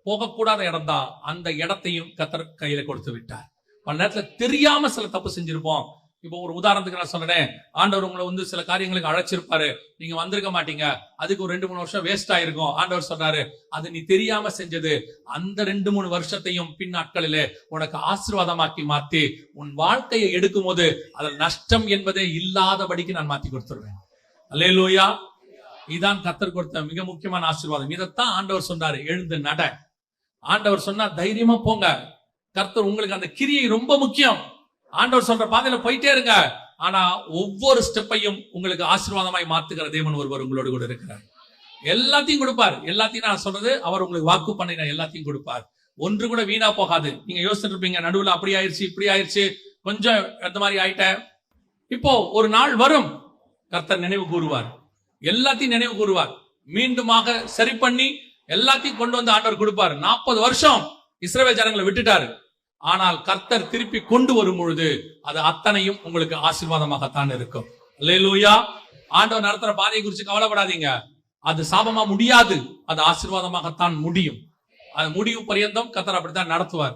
போகக்கூடாத இடம் தான், அந்த இடத்தையும் கர்த்தர் கையில கொடுத்து விட்டார். பல நேரத்துல தெரியாம சில தப்பு செஞ்சிருப்போம். இப்போ ஒரு உதாரணத்துக்கு நான் சொல்றேன், ஆண்டவர் உங்களை சில காரியங்களுக்கு அழைச்சிருப்பாரு, நீங்க வந்திருக்க மாட்டீங்க, அதுக்கு ஒரு 2-3 வருஷம் வேஸ்ட் ஆயிருக்கும். ஆண்டவர் சொல்றாரு, அது நீ தெரியாம செஞ்சது, அந்த 2-3 வருஷத்தையும் பின் நாட்களிலே உனக்கு ஆசீர்வாதமாக்கி மாத்தி உன் வாழ்க்கையை எடுக்கும் போது அதில் நஷ்டம் என்பதே இல்லாதபடிக்கு நான் மாத்தி கொடுத்துருவேன். அல்லேலூயா. இதான் கர்த்தர் கொடுத்த மிக முக்கியமான ஆசீர்வாதம். இதைத்தான் ஆண்டவர் சொன்னாரு, எழுந்து நட. ஆண்டவர் சொன்னா தைரியமா போங்க. கர்த்தர் உங்களுக்கு அந்த கிரியை ரொம்ப முக்கியம். ஆண்டவர் சொல்ற பாதையில போயிட்டே இருங்க. ஆனா ஒவ்வொரு ஸ்டெப்பையும் உங்களுக்கு ஆசீர்வாதமாய் மாத்துகிற தேவன் ஒருவர் உங்களோடு கூட இருக்கிறார். எல்லாத்தையும் கொடுப்பார். எல்லாத்தையும் நான் சொல்றது, அவர் உங்களுக்கு வாக்கு பண்ணின எல்லாத்தையும் கொடுப்பார். ஒன்று கூட வீணா போகாது. நீங்க யோசிச்சுட்டு இருப்பீங்க, நடுவுல அப்படி ஆயிடுச்சு இப்படி ஆயிடுச்சு, கொஞ்சம் அந்த மாதிரி ஆயிட்டேன். இப்போ ஒரு நாள் வரும், கர்த்தர் நினைவு கூறுவார், எல்லாத்தையும் நினைவு கூறுவார், மீண்டுமாக சரி பண்ணி எல்லாத்தையும் கொண்டு வந்து ஆண்டவர் கொடுப்பார். 40 வருஷம் இஸ்ரவேல் ஜனங்களை விட்டுட்டாரு. ஆனால் கர்த்தர் திருப்பி கொண்டு வரும் பொழுது அது அத்தனையும் உங்களுக்கு ஆசீர்வாதமாகத்தான் இருக்கும். அல்லேலூயா. ஆண்டவர் நடத்துற பாதையை குறித்து கவலைப்படாதீங்க. அது சாபமா முடியாது, அது ஆசீர்வாதமாகத்தான் முடியும். அது முடிவு பரியந்தம் கர்த்தர் அப்படித்தான் நடத்துவார்.